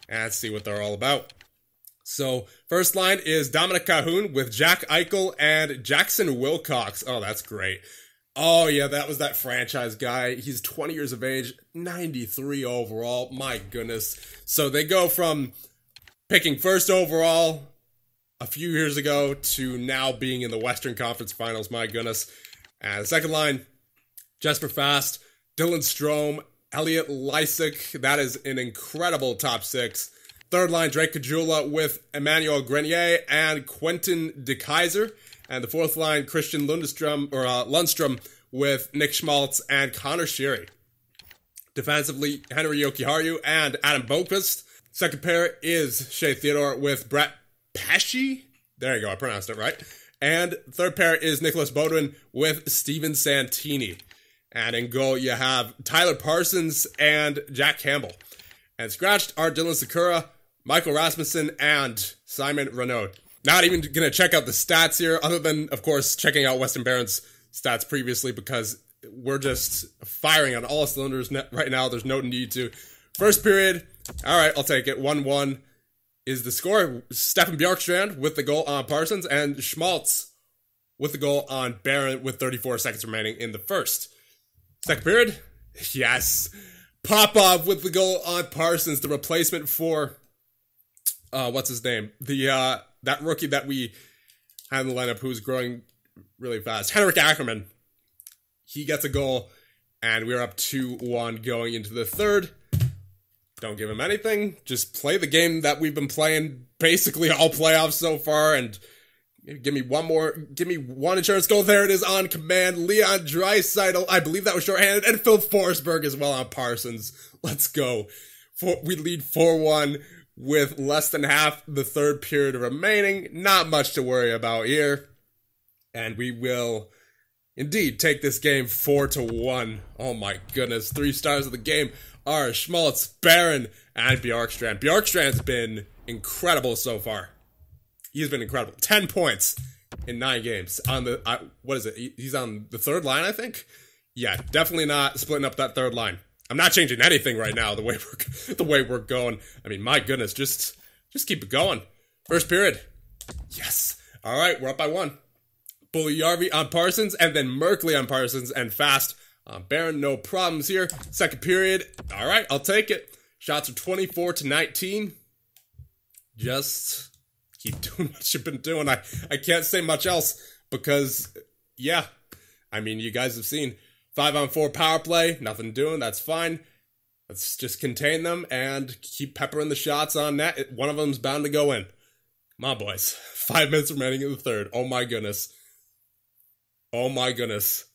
[SPEAKER 1] and see what they're all about. So first line is Dominic Cahoon with Jack Eichel and Jackson Wilcox. Oh, that's great. Oh, yeah, that was that franchise guy. He's 20 years of age, 93 overall. My goodness. So they go from picking first overall a few years ago to now being in the Western Conference Finals. My goodness. And the second line, Jesper Fast, Dylan Strome, Elliot Lysick. That is an incredible top 6. Third line, Drake Caggiula with Emmanuel Grenier and Quentin de Keyser. And the fourth line, Christian Lundstrom with Nick Schmaltz and Connor Sheary. Defensively, Henry Jokiharju and Adam Boqvist. Second pair is Shea Theodore with Brett Pesce. There you go, I pronounced it right. And third pair is Nicholas Bodwin with Steven Santini. And in goal, you have Tyler Parsons and Jack Campbell. And scratched are Dylan Sakura, Michael Rasmussen, and Simon Renaud. Not even going to check out the stats here, other than, of course, checking out Weston Barron's stats previously, because we're just firing on all cylinders right now. There's no need to. First period, all right, I'll take it. 1-1 is the score. Stefan Bjorkstrand with the goal on Parsons, and Schmaltz with the goal on Barron with 34 seconds remaining in the first. Second period, yes. Popov with the goal on Parsons, the replacement for, what's his name? That rookie that we had in the lineup who's growing really fast. Henrik Ackerman. He gets a goal, and we're up 2-1 going into the third. Don't give him anything. Just play the game that we've been playing basically all playoffs so far, and give me one insurance goal. There it is on command. Leon Draisaitl, I believe that was shorthanded, and Phil Forsberg as well on Parsons. Let's go. We lead 4-1 with less than half the third period remaining. Not much to worry about here. And we will indeed take this game 4-1. Oh my goodness. 3 stars of the game are Schmaltz, Barron, and Bjorkstrand. Bjorkstrand's been incredible so far. He's been incredible. 10 points in 9 games. On the, what is it? He's on the third line, I think? Yeah, definitely not splitting up that third line. I'm not changing anything right now, the way we're going. I mean, my goodness, just keep it going. First period. Yes. All right, we're up by 1. Puljujärvi on Parsons, and then Merkley on Parsons, and Fast on Barron. No problems here. Second period. All right, I'll take it. Shots are 24-19. Just keep doing what you've been doing. I can't say much else because, yeah, I mean, you guys have seen 5-on-4 power play. Nothing doing. That's fine. Let's just contain them and keep peppering the shots on net. One of them's bound to go in. Come on, boys. 5 minutes remaining in the third. Oh my goodness. Oh my goodness.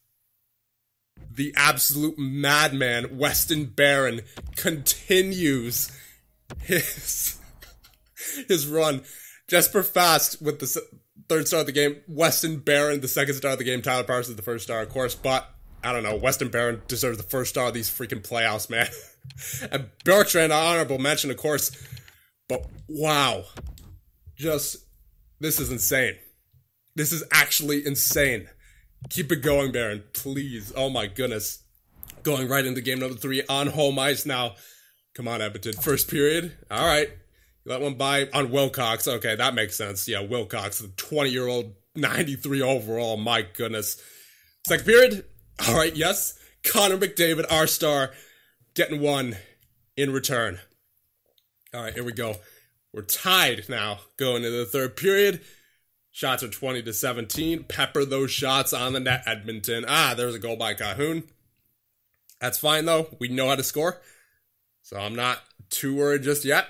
[SPEAKER 1] The absolute madman, Weston Barron, continues his run. Jesper Fast with the third star of the game. Weston Barron, the second star of the game. Tyler Parsons, the first star, of course. But, I don't know. Weston Barron deserves the first star of these freaking playoffs, man. And Bertrand, honorable mention, of course. But, wow. This is insane. This is actually insane. Keep it going, Barron, please. Oh my goodness. Going right into game number 3 on home ice now. Come on, Edmonton. First period. All right. You let one by on Wilcox. Okay, that makes sense. Yeah, Wilcox, the 20-year-old, 93 overall. My goodness. Second period. All right, yes. Connor McDavid, our star, getting one in return. All right, here we go. We're tied now going into the third period. Shots are 20-17. Pepper those shots on the net, Edmonton. There's a goal by Cahoon. That's fine, though. We know how to score. So I'm not too worried just yet.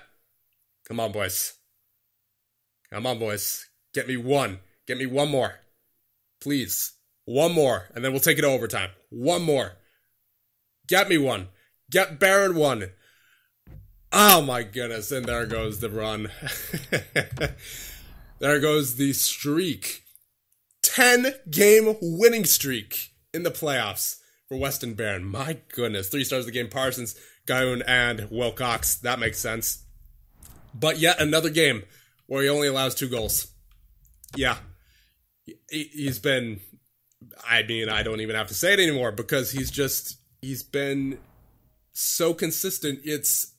[SPEAKER 1] Come on, boys. Come on, boys. Get me one. Get me one more. Please. One more. And then we'll take it to overtime. One more. Get me one. Get Barron one. Oh, my goodness. And there goes the run. There goes the streak. 10-game winning streak in the playoffs for Weston Barron. My goodness. 3 stars of the game. Parsons, Gaoun, and Wilcox. That makes sense. But yet another game where he only allows 2 goals. Yeah. He's been... I mean, I don't even have to say it anymore because he's been so consistent. It's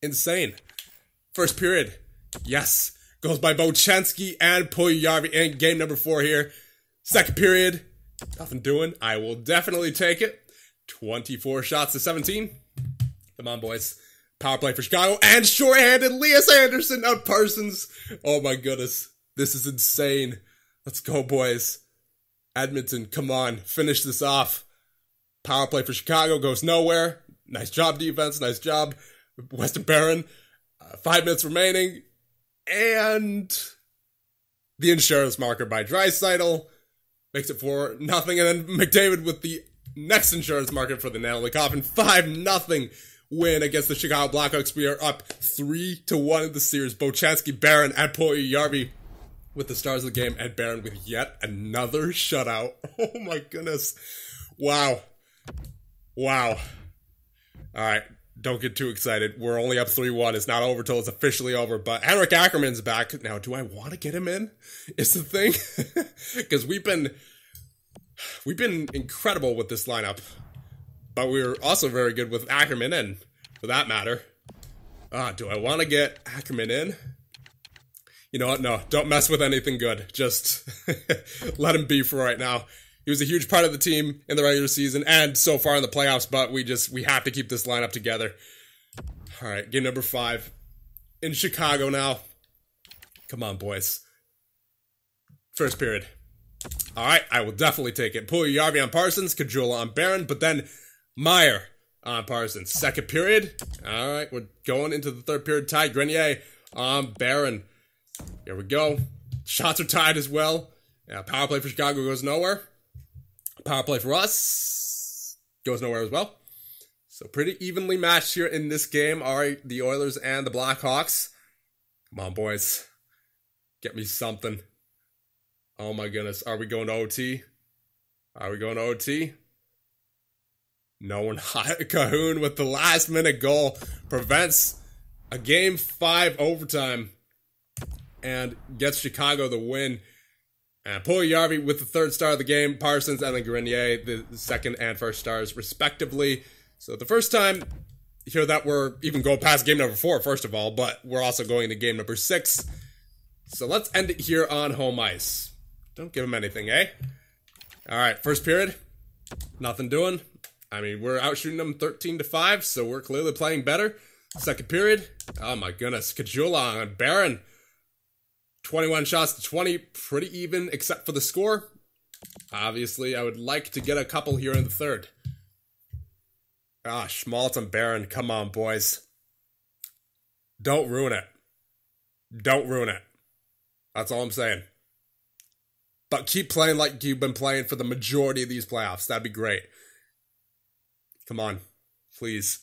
[SPEAKER 1] insane. First period. Yes. Goes by Bochenski and Puljujarvi in game number 4 here. Second period. Nothing doing. I will definitely take it. 24 shots to 17. Come on, boys. Power play for Chicago. And shorthanded Elias Anderson on Parsons. Oh, my goodness. This is insane. Let's go, boys. Edmonton, come on. Finish this off. Power play for Chicago goes nowhere. Nice job, defense. Nice job. Weston Barron. 5 minutes remaining. And the insurance marker by Draisaitl makes it 4-0. And then McDavid with the next insurance marker for the nail in the coffin. 5-0 win against the Chicago Blackhawks. We are up 3-1 in the series. Bochenski, Barron, and Puljujarvi with the stars of the game. And Barron with yet another shutout. Oh my goodness. Wow. Wow. All right. Don't get too excited. We're only up 3-1. It's not over till it's officially over. But Henrik Ackerman's back. Now, do I want to get him in? Is the thing. Because we've been incredible with this lineup. But we're also very good with Ackerman in, for that matter. Do I want to get Ackerman in? You know what? No, don't mess with anything good. Just let him be for right now. He was a huge part of the team in the regular season and so far in the playoffs, but we have to keep this lineup together. All right, game number 5 in Chicago now. Come on, boys. First period. All right, I will definitely take it. Puljujarvi on Parsons, Caggiula on Barron, but then Meyer on Parsons. Second period. All right, we're going into the third period. Ty Grenier on Barron. Here we go. Shots are tied as well. Yeah, power play for Chicago goes nowhere. Power play for us goes nowhere as well. So pretty evenly matched here in this game are the Oilers and the Blackhawks. Come on, boys. Get me something. Oh my goodness. Are we going to OT? Are we going to OT? No one. Cahoon with the last minute goal prevents a game 5 overtime and gets Chicago the win. And Puljujarvi with the third star of the game, Parsons and then Grenier, the second and first stars, respectively. So the first time here that we're even going past game number 4, first of all, but we're also going to game number 6. So let's end it here on home ice. Don't give him anything, eh? All right, first period, nothing doing. I mean, we're outshooting them 13-5, so we're clearly playing better. Second period, oh my goodness, Caggiula on Barron. 21 shots to 20, pretty even except for the score. Obviously, I would like to get a couple here in the third. Ah, Schmaltz and Barron, come on, boys. Don't ruin it. Don't ruin it. That's all I'm saying. But keep playing like you've been playing for the majority of these playoffs. That'd be great. Come on. Please.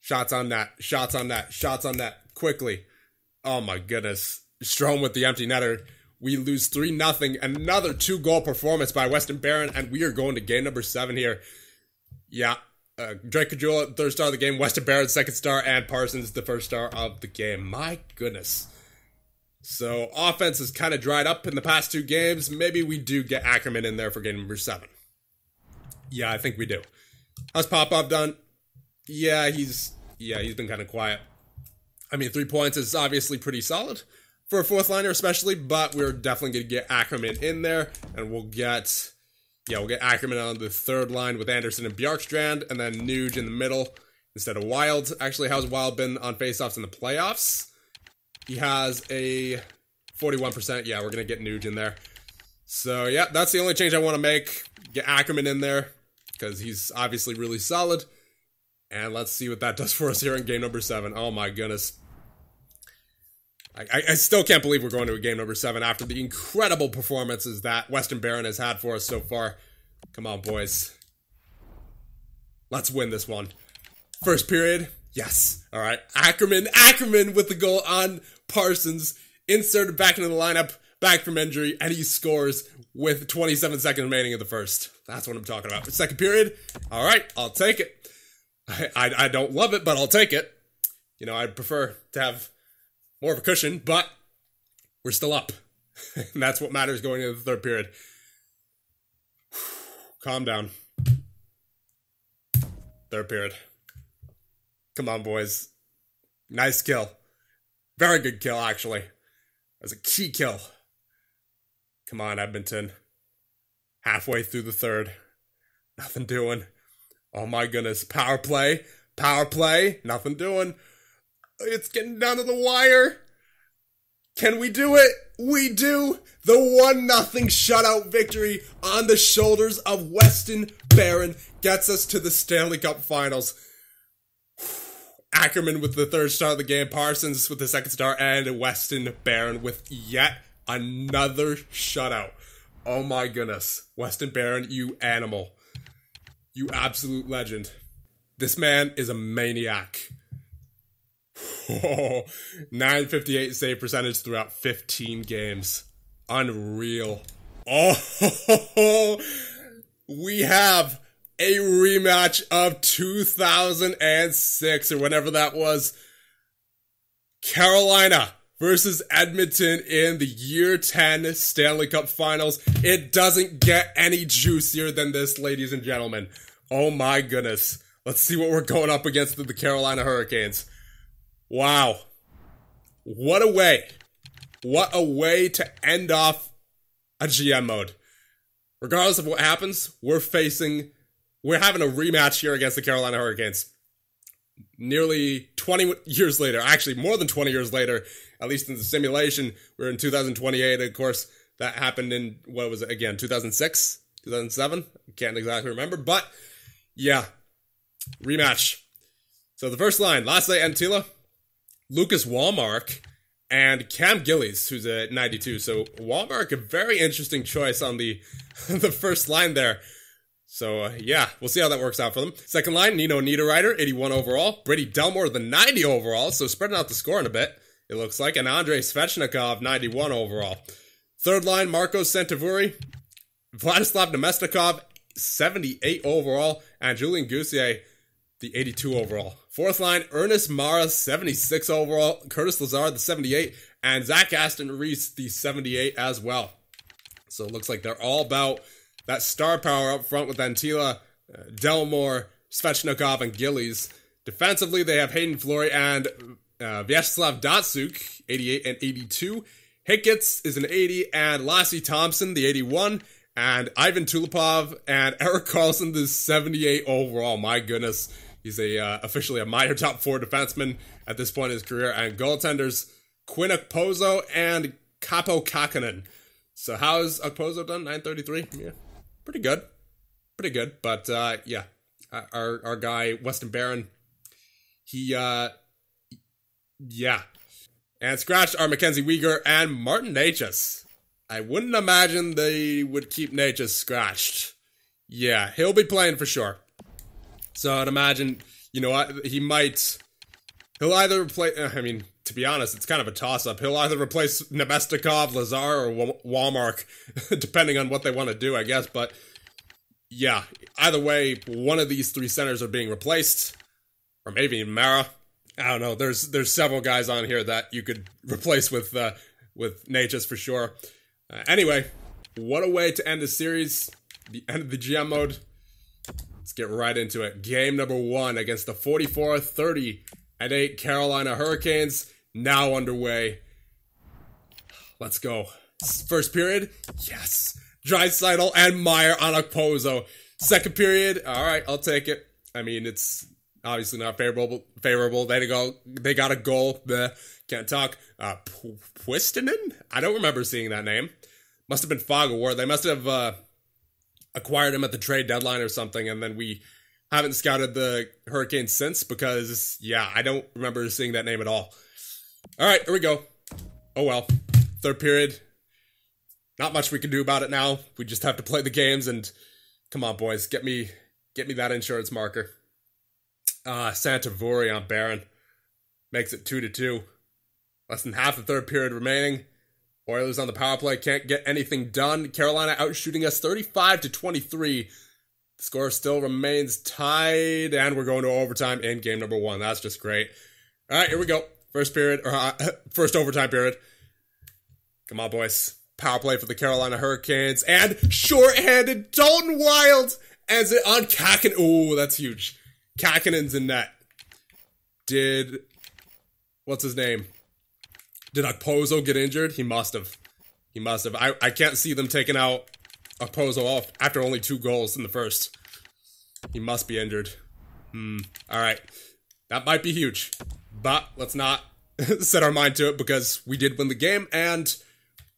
[SPEAKER 1] Shots on net. Shots on net. Shots on net. Quickly. Oh my goodness. Strome with the empty netter. We lose 3-0. Another 2-goal performance by Weston Barron. And we are going to game number 7 here. Yeah. Drake Caggiula, third star of the game. Weston Barron, second star. And Parsons, the first star of the game. My goodness. So, offense has kind of dried up in the past 2 games. Maybe we do get Ackerman in there for game number 7. Yeah, I think we do. How's Popov done? Yeah, he's been kind of quiet. I mean, 3 points is obviously pretty solid for a fourth liner especially, but we're definitely going to get Ackerman in there, and we'll get Ackerman on the third line with Anderson and Bjorkstrand, and then Nuge in the middle instead of Wild. Actually, how's Wild been on faceoffs in the playoffs? He has a 41%. Yeah, we're going to get Nuge in there. So, yeah, that's the only change I want to make. Get Ackerman in there, because he's obviously really solid. And let's see what that does for us here in game number 7. Oh my goodness. I still can't believe we're going to a game number 7 after the incredible performances that Weston Barron has had for us so far. Come on, boys. Let's win this one. First period. Yes. All right. Ackerman with the goal on Parsons. Inserted back into the lineup, back from injury, and he scores with 27 seconds remaining in the first. That's what I'm talking about. Second period. All right. I'll take it. I don't love it, but I'll take it. You know, I'd prefer to have more of a cushion, but we're still up. And that's what matters going into the third period. Calm down. Third period. Come on, boys. Nice kill. Very good kill, actually. That's a key kill. Come on, Edmonton. Halfway through the third. Nothing doing. Oh my goodness. Power play. Power play. Nothing doing. It's getting down to the wire. Can we do it? We do. The 1-0 shutout victory on the shoulders of Weston Barron gets us to the Stanley Cup Finals. Ackerman with the third star of the game, Parsons with the second star, and Weston Barron with yet another shutout. Oh my goodness. Weston Barron, you animal. You absolute legend. This man is a maniac. Oh, 958 save percentage throughout 15 games. Unreal. Oh, we have a rematch of 2006 or whenever that was. Carolina versus Edmonton in the year 10 Stanley Cup Finals. It doesn't get any juicier than this, ladies and gentlemen. Oh my goodness. Let's see what we're going up against the Carolina Hurricanes. Wow. What a way. What a way to end off a GM mode. Regardless of what happens, we're having a rematch here against the Carolina Hurricanes. Nearly 20 years later, actually more than 20 years later, at least in the simulation, we're in 2028. Of course, that happened in, 2006? 2007? I can't exactly remember, but yeah, rematch. So the first line, Lasse Antila, Lucas Wallmark, and Cam Gillies, who's at 92. So Wallmark, a very interesting choice on the first line there. So yeah, we'll see how that works out for them. Second line, Nino Niederreiter, 81 overall. Brady Delmore, the 90 overall. So spreading out the scoring a bit, it looks like. And Andrei Svechnikov, 91 overall. Third line, Marco Santavuri, Vladislav Nemestikov, 78 overall. And Julian Goussier, the 82 overall. Fourth line, Ernest Mara, 76 overall. Curtis Lazard, the 78. And Zach Aston Reese, the 78 as well. So it looks like they're all about that star power up front with Antila, Delmore, Svechnikov, and Gillies. Defensively, they have Hayden Fleury and Vyacheslav Datsuk, 88 and 82. Hicketts is an 80, and Lassie Thompson, the 81. And Ivan Tulipov and Eric Carlson, the 78 overall. My goodness. He's officially a minor top 4 defenseman at this point in his career. And goaltenders, Quinn Okposo and Capo Kakkonen. So how's Okposo done? 933? Yeah, pretty good. Pretty good. But yeah, our guy, Weston Barron, he, yeah. And scratched are Mackenzie Weegar and Martin Necas. I wouldn't imagine they would keep Necas scratched. Yeah, he'll be playing for sure. So I'd imagine, you know what, he'll either replace, I mean, to be honest, it's kind of a toss-up. He'll either replace Nemestikov, Lazar, or Walmark, depending on what they want to do, I guess. But, yeah, either way, one of these three centers are being replaced. Or maybe even Mara. I don't know. There's several guys on here that you could replace with Necas for sure. Anyway, what a way to end the series. The end of the GM mode. Let's get right into it. Game number 1 against the 44-30-8 Carolina Hurricanes. Now underway. Let's go. First period. Yes. Draisaitl and Meyer on Okposo. Second period. All right, I'll take it. I mean, it's obviously not favorable. They got a goal. Can't talk. Puistinen? I don't remember seeing that name. Must have been Fog Award. They must have acquired him at the trade deadline or something, and then we haven't scouted the Hurricanes since because, yeah, I don't remember seeing that name at all. All right, here we go. Oh well. Third period. Not much we can do about it now. We just have to play the games, and come on, boys, get me that insurance marker. Santavori on Barron. Makes it 2-2. Less than half the third period remaining. Oilers on the power play can't get anything done. Carolina outshooting us 35-23. The score still remains tied, and we're going to overtime in game number 1. That's just great. All right, here we go. First overtime period. Come on, boys. Power play for the Carolina Hurricanes, and short-handed Dalton Wild ends it on Kakinen. Oh, that's huge. Kakinen's in net. What's his name? Did Okposo get injured? He must have. I can't see them taking out Okposo off after only 2 goals in the first. He must be injured. Alright. That might be huge. But let's not set our mind to it because we did win the game, and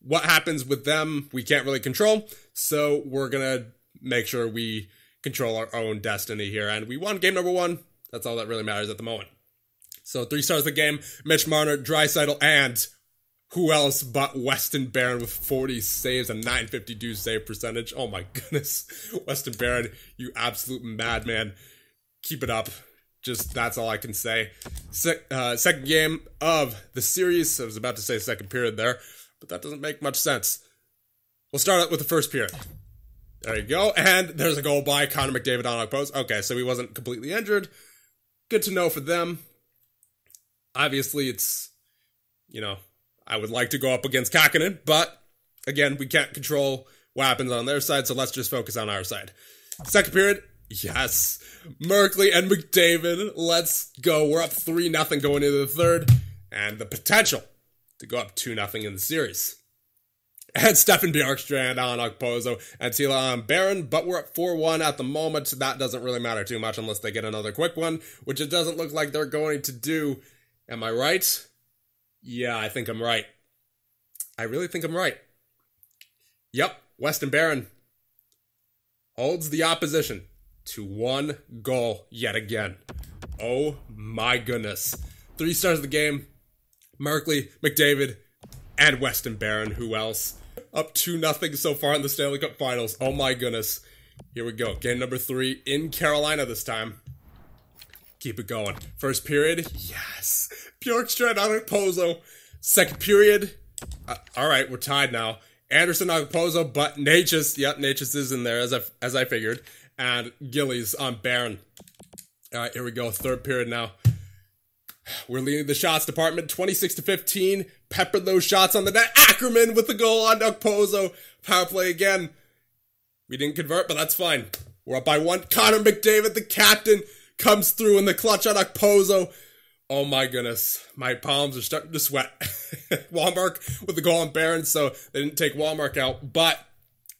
[SPEAKER 1] what happens with them we can't really control. So we're gonna make sure we control our own destiny here. And we won game number 1. That's all that really matters at the moment. So 3 stars of the game, Mitch Marner, Draisaitl, and who else but Weston Barron with 40 saves and 952 save percentage. Oh my goodness. Weston Barron, you absolute madman. Keep it up. Just, that's all I can say. Second game of the series. I was about to say second period there, but that doesn't make much sense. We'll start out with the first period. There you go. And there's a goal by Connor McDavid on Okposo. Okay, so he wasn't completely injured. Good to know for them. Obviously, it's, you know, I would like to go up against Kakinen, but again, we can't control what happens on their side, so let's just focus on our side. Second period, yes. Merkley and McDavid, let's go. We're up 3-0 going into the third, and the potential to go up 2-0 in the series. And Stefan Bjorkstrand on Okposo and Tila on Barron, but we're at 4-1 at the moment, so that doesn't really matter too much unless they get another quick one, which it doesn't look like they're going to do. Am I right? Yeah, I think I'm right. I really think I'm right. Yep, Weston Barron holds the opposition to 1 goal yet again. Oh my goodness. 3 stars of the game, Merkley, McDavid, and Weston Barron. Who else? Up 2-0 so far in the Stanley Cup Finals. Oh my goodness. Here we go. Game number 3 in Carolina this time. Keep it going. First period, yes. Bjorkstrand on Okposo. Second period, all right, we're tied now. Anderson on Okposo, but Necas, yep, Necas is in there as I figured, and Gillies on Barron. All right, here we go. Third period now. We're leading the shots department, 26-15. Pepper those shots on the net. Ackerman with the goal on Okposo. Power play again. We didn't convert, but that's fine. We're up by 1. Connor McDavid, the captain, comes through in the clutch on Okposo. Oh my goodness. My palms are starting to sweat. Walmark with the goal on Barron, so they didn't take Walmark out, but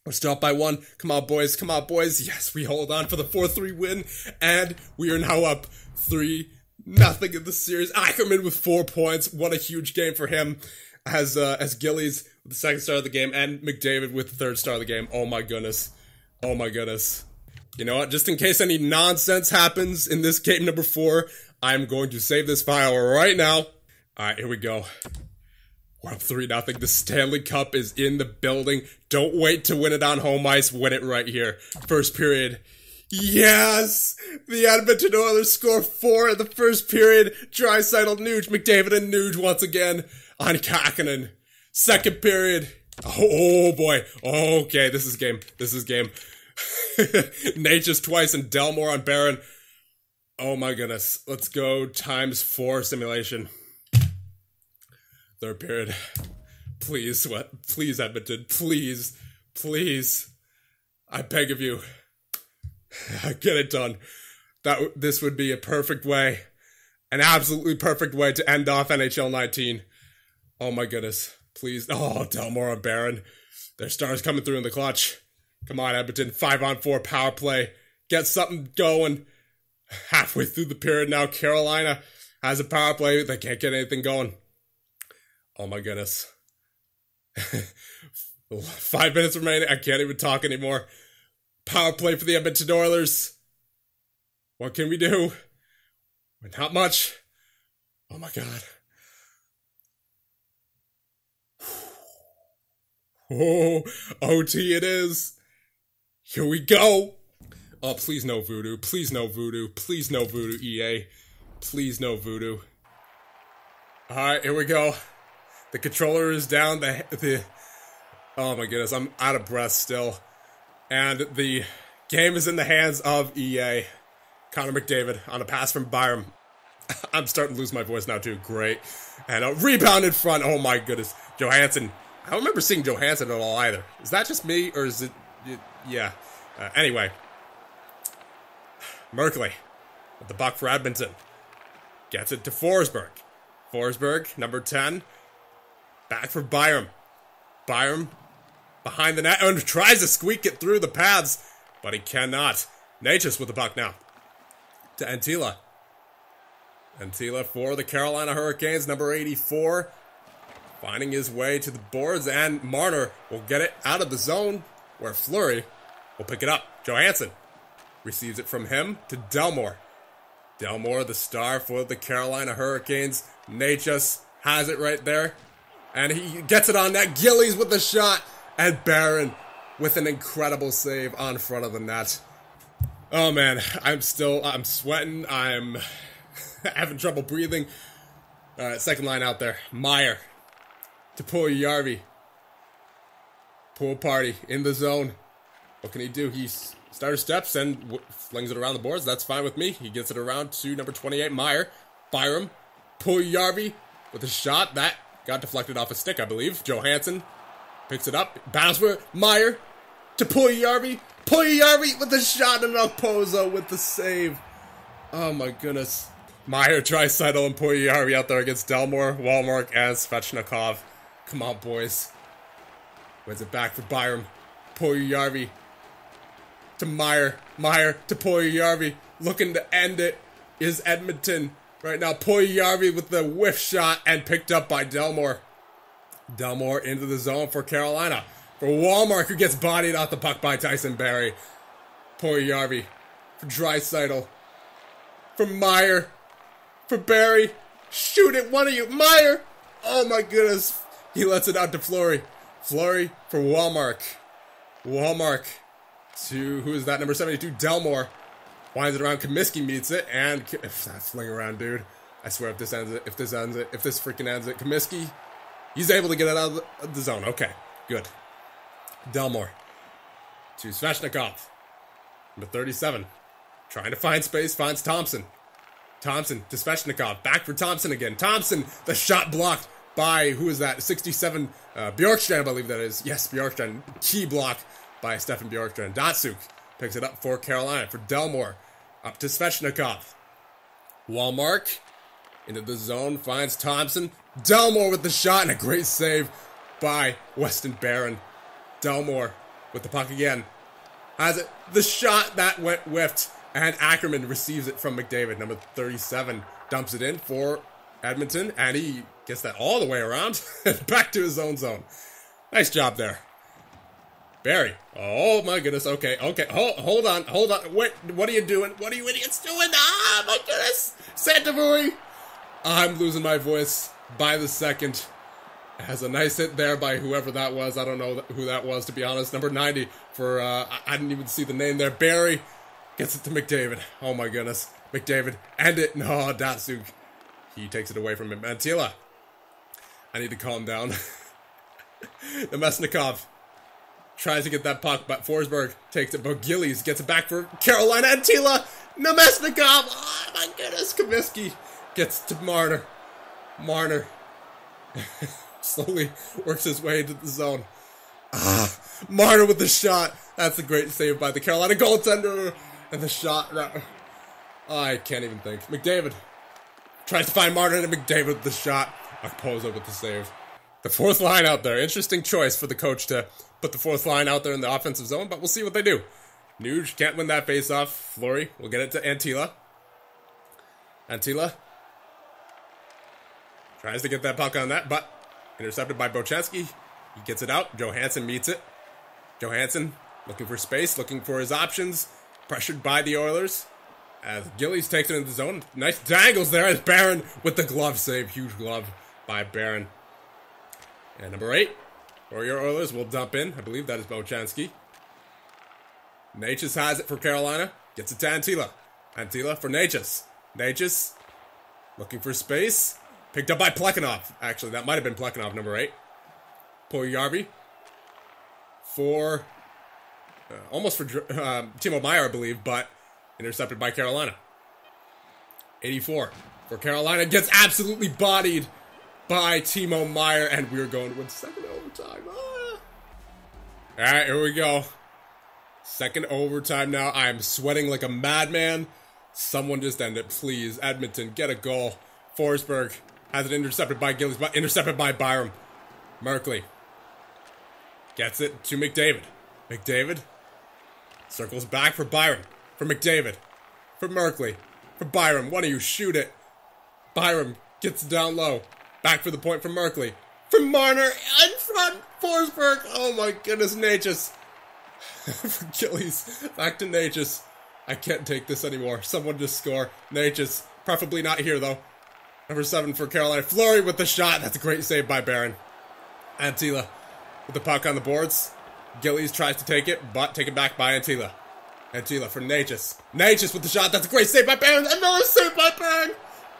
[SPEAKER 1] we're still up by 1. Come on, boys. Come on, boys. Yes, we hold on for the 4-3 win, and we are now up 3-0 in the series. Ackerman with 4 points. What a huge game for him. As Gillies with the second star of the game, and McDavid with the third star of the game. Oh my goodness. Oh my goodness. You know what? Just in case any nonsense happens in this game number 4, I'm going to save this file right now. Alright, here we go. We're up 3-0. The Stanley Cup is in the building. Don't wait to win it on home ice. Win it right here. First period. Yes! The Edmonton Oilers score 4 in the first period. Draisaitl, Nuge, McDavid, and Nuge once again on Kakkonen. Second period. Oh boy. Okay, this is game. This is game. Natchez twice and Delmore on Barron. Oh my goodness. Let's go ×4 simulation. Third period. Please, what? Please, Edmonton. Please. Please. I beg of you. Get it done. This would be a perfect way. An absolutely perfect way to end off NHL 19. Oh my goodness. Please. Oh, Delmore and Barron. Their stars coming through in the clutch. Come on, Edmonton. 5-on-4 power play. Get something going. Halfway through the period now. Carolina has a power play. They can't get anything going. Oh my goodness. 5 minutes remaining. I can't even talk anymore. Power play for the Edmonton Oilers. What can we do? Not much. Oh my god. Oh, OT it is. Here we go. Oh, please no voodoo. Please no voodoo. Please no voodoo, EA. Please no voodoo. Alright, here we go. The controller is down. Oh my goodness, I'm out of breath still. And the game is in the hands of EA. Connor McDavid on a pass from Byram. I'm starting to lose my voice now too. Great. And a rebound in front. Oh my goodness. Johansson. I don't remember seeing Johansson at all either. Is that just me or is it... yeah. Anyway. Merkley with the puck for Edmonton. Gets it to Forsberg. Forsberg, number 10. Back for Byram. Byram behind the net and tries to squeak it through the pads, but he cannot. Natchez with the puck now. To Antila. Antila for the Carolina Hurricanes, number 84. Finding his way to the boards, and Marner will get it out of the zone, where Fleury will pick it up. Johansson receives it from him to Delmore. Delmore, the star for the Carolina Hurricanes. Natchez has it right there. And he gets it on net. Gillies with the shot. And Barron with an incredible save on front of the net. Oh man, I'm sweating. I'm having trouble breathing. Alright, second line out there. Meyer to Puljujärvi. Pool party in the zone. What can he do? He starter steps and flings it around the boards. That's fine with me. He gets it around to number 28, Meyer. Byram. Puljujärvi with a shot that got deflected off a stick, I believe. Johansson picks it up. Bounce for Meyer to Puljujärvi. Puljujärvi with the shot and Okposo with the save. Oh my goodness. Meyer, Draisaitl, and Puljujärvi out there against Delmore, Wallmark, and Svechnikov. Come on, boys. Wins it back for Byram. Puljujärvi to Meyer. Meyer to Puljujärvi. Looking to end it is Edmonton. Right now, Puljujärvi with the whiff shot and picked up by Delmore. Delmore into the zone for Carolina. For Wallmark, who gets bodied off the puck by Tyson Barrie. Puljujärvi for Draisaitl. For Meyer. For Barrie. Shoot it, one of you. Meyer! Oh my goodness. He lets it out to Fleury. Fleury for Wallmark. Wallmark to, who is that, number 72, Delmore. Winds it around, Comiskey meets it, and fling around, dude. I swear if this ends it, if this freaking ends it, Comiskey, he's able to get it out of the zone. Okay, good. Delmore to Svechnikov, number 37. Trying to find space, finds Thompson. Thompson to Svechnikov, back for Thompson again. Thompson, the shot blocked by, who is that, 67, Bjorkstrand, I believe that is. Yes, Bjorkstrand, key block by Stefan Bjorkstrand. Datsuk picks it up for Carolina, for Delmore. Up to Svechnikov. Wallmark into the zone, finds Thompson. Delmore with the shot and a great save by Weston Barron. Delmore with the puck again. Has it. The shot that went whiffed. And Ackerman receives it from McDavid, number 37. Dumps it in for Edmonton. And he gets that all the way around. Back to his own zone. Nice job there. Barry. Oh my goodness. Okay. Hold on. Wait, what are you doing? What are you idiots doing? Ah, my goodness. Santavui. I'm losing my voice by the second. Has a nice hit there by whoever that was. I don't know who that was, to be honest. Number 90 for, I didn't even see the name there. Barry gets it to McDavid. Oh my goodness. McDavid. End it. No, Datsuk. He takes it away from him. Antila. I need to calm down. The Mesnikov tries to get that puck, but Forsberg takes it. But Gillies gets it back for Carolina. Antila. Nemesnikov. Oh my goodness. Kaminsky gets to Marner. Marner slowly works his way into the zone. Marner with the shot. That's a great save by the Carolina goaltender. And the shot. I can't even think. McDavid tries to find Marner, and McDavid with the shot. Okposo with the save. The fourth line out there. Interesting choice for the coach to put the fourth line out there in the offensive zone, but we'll see what they do. Nuge can't win that faceoff. Fleury will get it to Antila. Antila tries to get that puck on that, but intercepted by Bochenski. He gets it out. Johansson meets it. Johansson looking for space, looking for his options. Pressured by the Oilers. As Gillies takes it into the zone. Nice dangles there as Barron with the glove save. Huge glove by Barron. And number 8 for your Oilers will dump in. I believe that is Bochenski. Natchez has it for Carolina. Gets it to Antila. Antila for Natchez. Natchez looking for space. Picked up by Plekhanov. Actually, that might have been Plekhanov, number 8. Puljujärvi for... almost for Timo Meier, I believe, but intercepted by Carolina. 84 for Carolina. Gets absolutely bodied by Timo Meier, and we're going to win second overtime. Alright, here we go. Second overtime now. I am sweating like a madman. Someone just end it, please. Edmonton, get a goal. Forsberg has it intercepted by Gillies, but intercepted by Byram. Merkley gets it to McDavid. McDavid circles back for Byram. For McDavid. For Merkley. For Byram. One of you shoot it. Byram gets it down low. Back for the point for Merkley. For Marner. In front. Forsberg. Oh my goodness. Natchez. For Gillies. Back to Natchez. I can't take this anymore. Someone just score. Natchez. Preferably not here though. Number 7 for Carolina. Fleury with the shot. That's a great save by Barron. Antila with the puck on the boards. Gillies tries to take it, but taken back by Antila. Antila for Natchez. Natchez with the shot. That's a great save by Barron. Another save by Barron.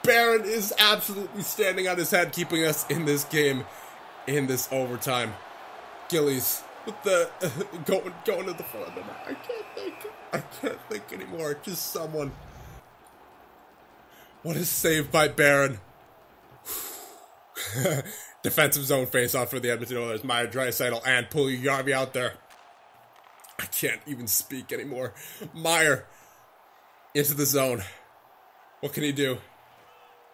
[SPEAKER 1] Barron is absolutely standing on his head, keeping us in this game, in this overtime. Gillies with the going to the front of the net. I can't think anymore. Just someone. What a save by Barron. Defensive zone face-off for the Edmonton Oilers. Meier, Draisaitl, and Puljujärvi out there. I can't even speak anymore. Meier into the zone. What can he do?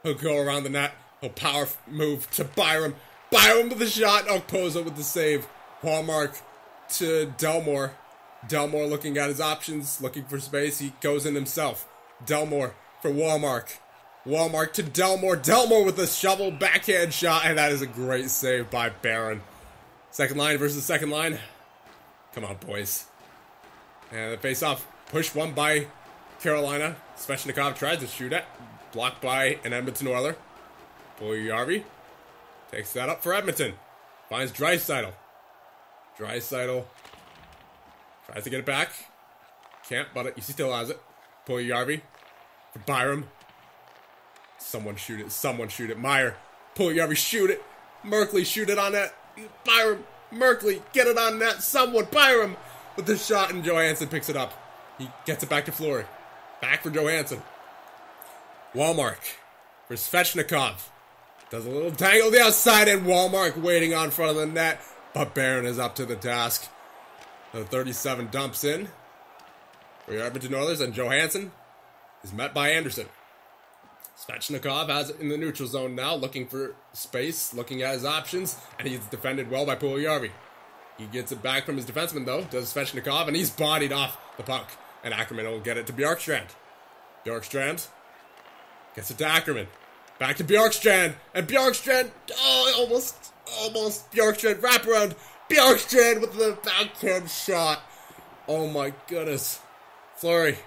[SPEAKER 1] He'll go around the net. He'll power move to Byram. Byram with the shot. Okposo with the save. Walmark to Delmore. Delmore looking at his options, looking for space. He goes in himself. Delmore for Walmark. Walmark to Delmore. Delmore with a shovel backhand shot, and that is a great save by Barron. Second line versus second line. Come on, boys. And the face-off push one by Carolina. Svechnikov tries to shoot it. Blocked by an Edmonton Oiler. Puljujärvi takes that up for Edmonton. Finds Draisaitl. Draisaitl tries to get it back. Can't, but he still has it. Puljujärvi for Byram. Someone shoot it. Someone shoot it. Meier. Puljujärvi shoot it. Merkley shoot it on net. Byram. Merkley get it on net. Someone. Byram with the shot, and Johansson picks it up. He gets it back to Fleury. Back for Johansson. Walmark for Svechnikov. Does a little dangle to the outside, and Walmark waiting on front of the net. But Barron is up to the task. The 37 dumps in for your Edmonton Oilers, and Johansson is met by Anderson. Svechnikov has it in the neutral zone now, looking for space, looking at his options, and he's defended well by Puljujärvi. He gets it back from his defenseman, though, does Svechnikov, and he's bodied off the puck. And Ackerman will get it to Bjorkstrand. Bjorkstrand gets it to Ackerman. Back to Bjorkstrand, and Bjorkstrand, oh, almost. Bjorkstrand wraparound Bjorkstrand with the backhand shot. Oh my goodness. Flurry.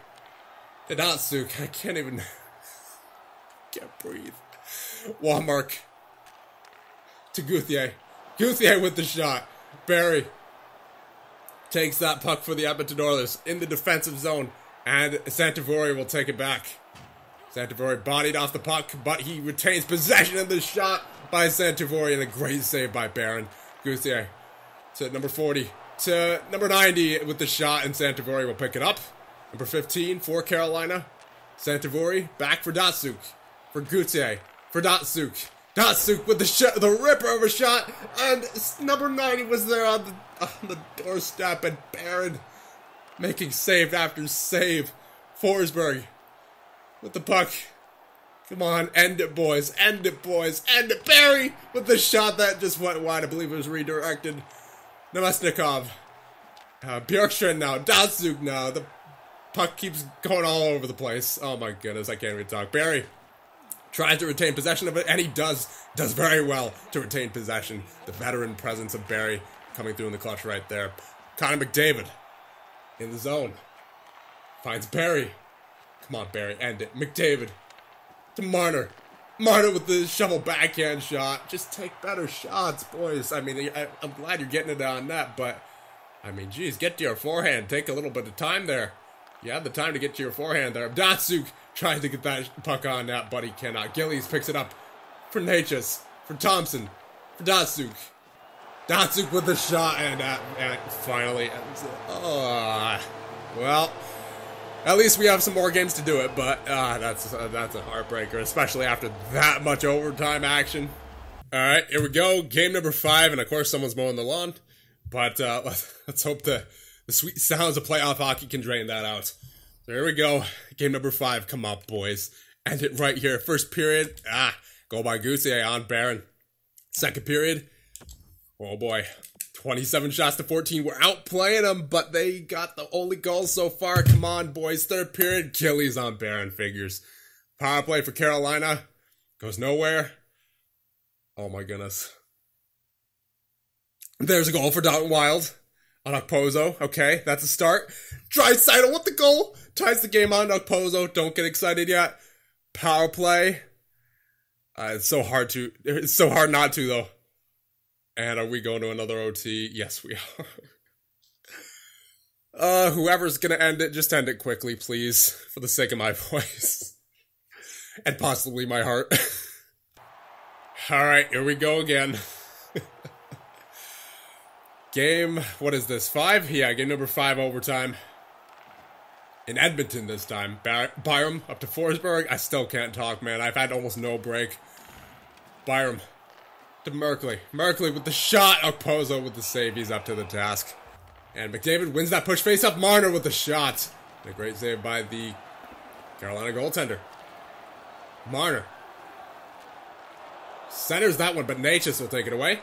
[SPEAKER 1] To Datsuk. I can't breathe. Walmark. To Gauthier. Gauthier with the shot. Barry takes that puck for the Edmonton Oilers in the defensive zone. And Santivori will take it back. Santivori bodied off the puck, but he retains possession of the shot by Santivori, and a great save by Barron. Gauthier to number 40, to number 90 with the shot, and Santivori will pick it up. Number 15 for Carolina. Santivori back for Datsuk. For Gauthier. For Datsuk. Datsuk with the ripper of a shot, and number 90 was there on the doorstep, and Barron making save after save. Forsberg with the puck. Come on, end it, boys. End it, boys. End it. Barry with the shot that just went wide. I believe it was redirected. Nemesnikov. Bjorkstrand now. Datsuk now. The puck keeps going all over the place. Oh my goodness, I can't even talk. Barry tries to retain possession of it, and he does very well to retain possession. The veteran presence of Barry coming through in the clutch right there. Connor McDavid in the zone. Finds Barry. Come on, Barry, end it. McDavid to Marner. Marner with the shovel backhand shot. Just take better shots, boys. I mean, I'm glad you're getting it on net, but, I mean, geez, get to your forehand. Take a little bit of time there. You have the time to get to your forehand there. Datsuk tries to get that puck on net, but he cannot. Gillies picks it up for Natchez, for Thompson, for Datsuk. Datsuk with the shot, and finally ends it. Well, at least we have some more games to do it, but that's a heartbreaker, especially after that much overtime action. All right, here we go. Game number 5, and of course someone's mowing the lawn, but let's hope the sweet sounds of playoff hockey can drain that out. So here we go. Game number 5. Come on, boys. End it right here. First period. Goal by Gauthier on Barron. Second period. Oh boy. 27 shots to 14. We're outplaying them, but they got the only goal so far. Come on, boys. Third period. Gillies on Barron figures. Power play for Carolina. Goes nowhere. Oh my goodness. There's a goal for Dalton Wild on Okposo. Okay, that's a start. Draisaitl with the goal. Ties the game on Okposo. Don't get excited yet. Power play. It's so hard not to, though. And are we going to another OT? Yes, we are. Whoever's gonna end it, just end it quickly, please. For the sake of my voice. And possibly my heart. Alright, here we go again. Game, what is this, 5? Yeah, game number 5, overtime. In Edmonton this time. Byram up to Forsberg. I still can't talk, man. I've had almost no break. Byram to Merkley. Merkley with the shot. Okposo with the save. He's up to the task. And McDavid wins that push face-up. Marner with the shot. And a great save by the Carolina goaltender. Marner centers that one, but Natchez will take it away.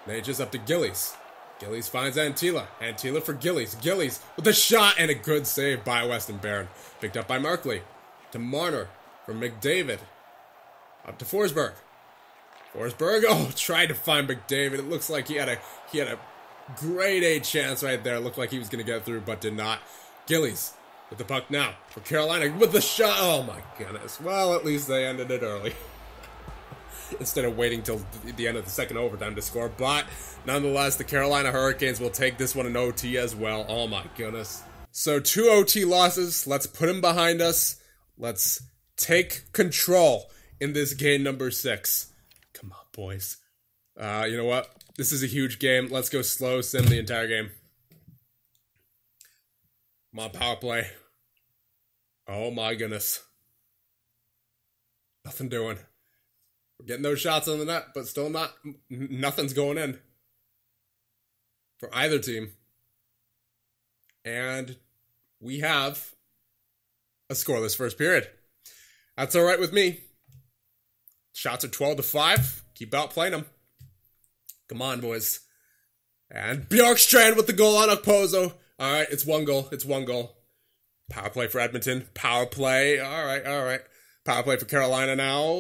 [SPEAKER 1] Natchez up to Gillies. Gillies finds Antila. Antila for Gillies. Gillies with a shot and a good save by Weston Barron. Picked up by Merkley. To Marner from McDavid. Up to Forsberg. Forsberg, tried to find McDavid. It looks like he had a grade A chance right there. It looked like he was going to get through, but did not. Gillies with the puck now for Carolina with the shot. Oh my goodness. Well, at least they ended it early. Instead of waiting till the end of the second overtime to score. But nonetheless, the Carolina Hurricanes will take this one in OT as well. Oh my goodness. So 2 OT losses. Let's put them behind us. Let's take control in this game number 6. Come on, boys. You know what? This is a huge game. Let's go slow sim the entire game. Come on, power play. Oh my goodness. Nothing doing. We're getting those shots on the net, but still nothing's going in. For either team. And we have a scoreless first period. That's alright with me. Shots are 12-5. Keep outplaying them. Come on, boys. And Bjorkstrand with the goal on Okposo. Alright, it's one goal. It's one goal. Power play for Edmonton. Power play. Alright. Power play for Carolina now.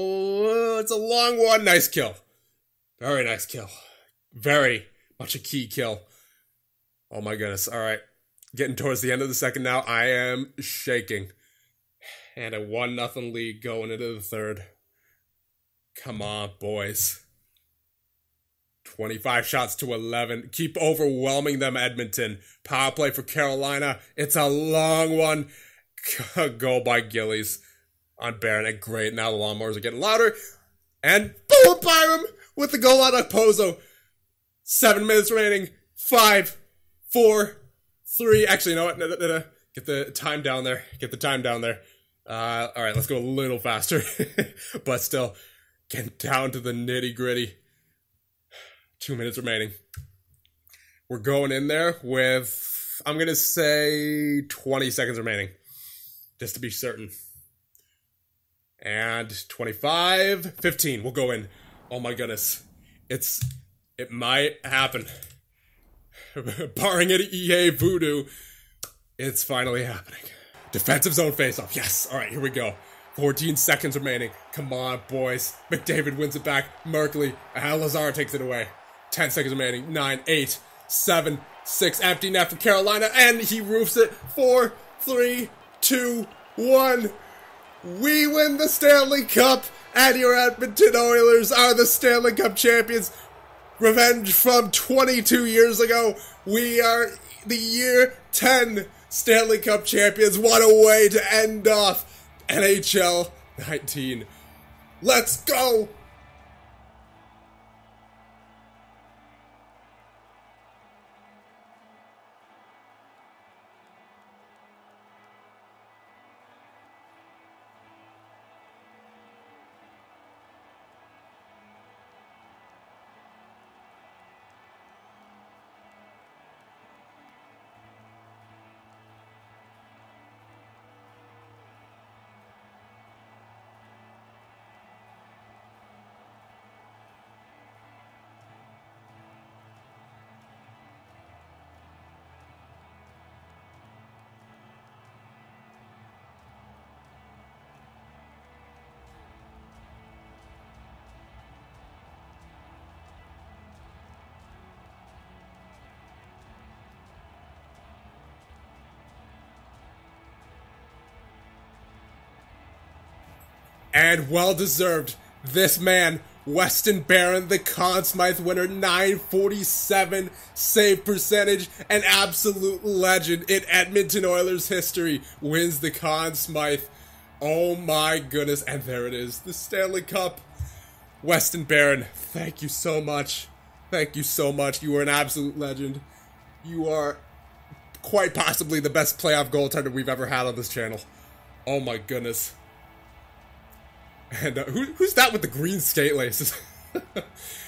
[SPEAKER 1] It's a long one. Nice kill. Very nice kill. Very Watch a key kill. Oh my goodness. All right. Getting towards the end of the second now. I am shaking. And a 1-0 lead going into the third. Come on, boys. 25 shots to 11. Keep overwhelming them, Edmonton. Power play for Carolina. It's a long one. Goal by Gillies on Barron. And great. Now the lawnmowers are getting louder. And boom, Byram with the goal on Okposo. 7 minutes remaining. 5, 4, 3. Actually, you know what? No. Get the time down there. Get the time down there. All right, let's go a little faster. But still, getting down to the nitty-gritty. 2 minutes remaining. We're going in there with, I'm going to say 20 seconds remaining. Just to be certain. And 25, 15. We'll go in. Oh my goodness. It might happen. Barring any EA voodoo, it's finally happening. Defensive zone faceoff. Yes. All right, here we go. 14 seconds remaining. Come on, boys. McDavid wins it back. Merkley. Lazar takes it away. 10 seconds remaining. 9, 8, 7, 6. Empty net for Carolina. And he roofs it. 4, 3, 2, 1. We win the Stanley Cup. And your Edmonton Oilers are the Stanley Cup champions. Revenge from 22 years ago. We are the year 10 Stanley Cup champions. What a way to end off NHL 19. Let's go! And well-deserved. This man, Weston Barron, the Conn Smythe winner, 947 save percentage, an absolute legend in Edmonton Oilers history, wins the Conn Smythe. Oh my goodness, and there it is, the Stanley Cup. Weston Barron, thank you so much. Thank you so much. You are an absolute legend. You are quite possibly the best playoff goaltender we've ever had on this channel. Oh my goodness. And who's that with the green skate laces?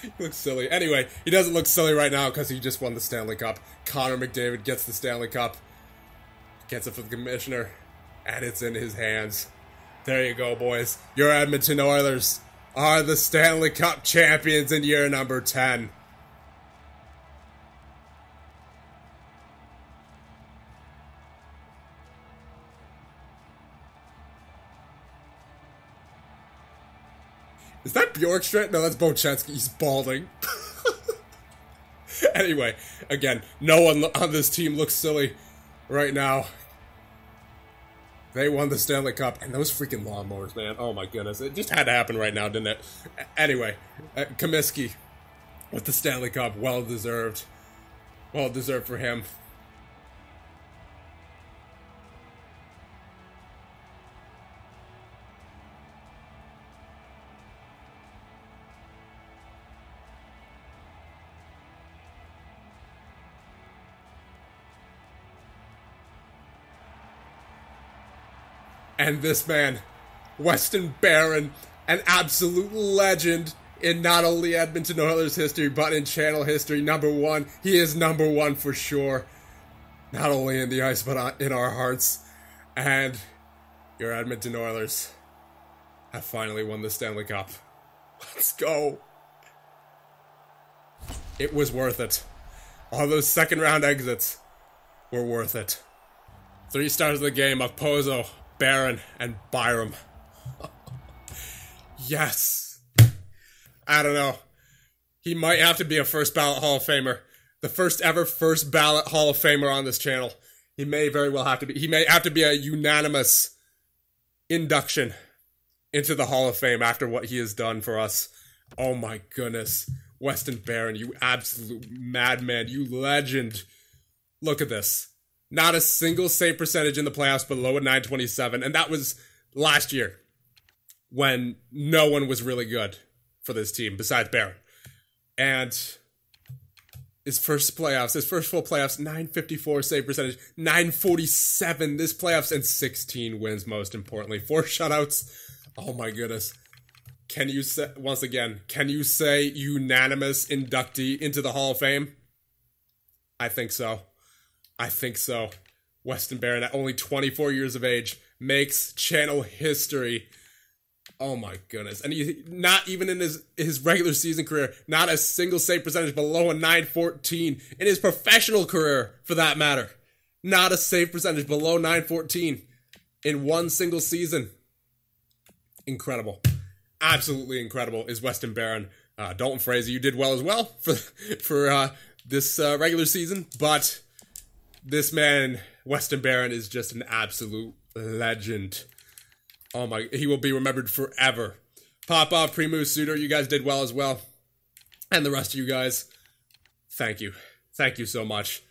[SPEAKER 1] He looks silly. Anyway, he doesn't look silly right now because he just won the Stanley Cup. Connor McDavid gets the Stanley Cup. Gets it for the commissioner. And it's in his hands. There you go, boys. Your Edmonton Oilers are the Stanley Cup champions in year number 10. Is that Bjorkstrand? No, that's Bochenski. He's balding. Anyway, again, no one on this team looks silly right now. They won the Stanley Cup, and those freaking lawnmowers, man. Oh my goodness. It just had to happen right now, didn't it? Anyway, Comiskey with the Stanley Cup. Well-deserved. Well-deserved for him. And this man, Weston Barron, an absolute legend in not only Edmonton Oilers history, but in channel history. Number 1. He is number 1 for sure. Not only in the ice, but in our hearts. And your Edmonton Oilers have finally won the Stanley Cup. Let's go. It was worth it. All those second round exits were worth it. 3 stars of the game, Okposo, Barron, and Byram. Yes. I don't know. He might have to be a first ballot Hall of Famer the first ever first ballot Hall of Famer on this channel. He may very well have to be. He may have to be a unanimous induction into the Hall of Fame after what he has done for us. Oh my goodness. Weston Barron, you absolute madman, you legend. Look at this. Not a single save percentage in the playoffs below a .927, and that was last year when no one was really good for this team besides Barron. And his first full playoffs, .954 save percentage, .947 this playoffs, and 16 wins, most importantly. 4 shutouts. Oh my goodness. Can you say, once again, can you say unanimous inductee into the Hall of Fame? I think so. I think so. Weston Barron, at only 24 years of age, makes channel history. Oh my goodness. And he, not even in his regular season career, not a single save percentage below a .914. In his professional career, for that matter, not a save percentage below .914 in one single season. Incredible. Absolutely incredible is Weston Barron. Dalton Fraser, you did well as well for this regular season, but this man, Weston Barron, is just an absolute legend. Oh my, he will be remembered forever. Popov, Primus, Suter, you guys did well as well. And the rest of you guys, thank you. Thank you so much.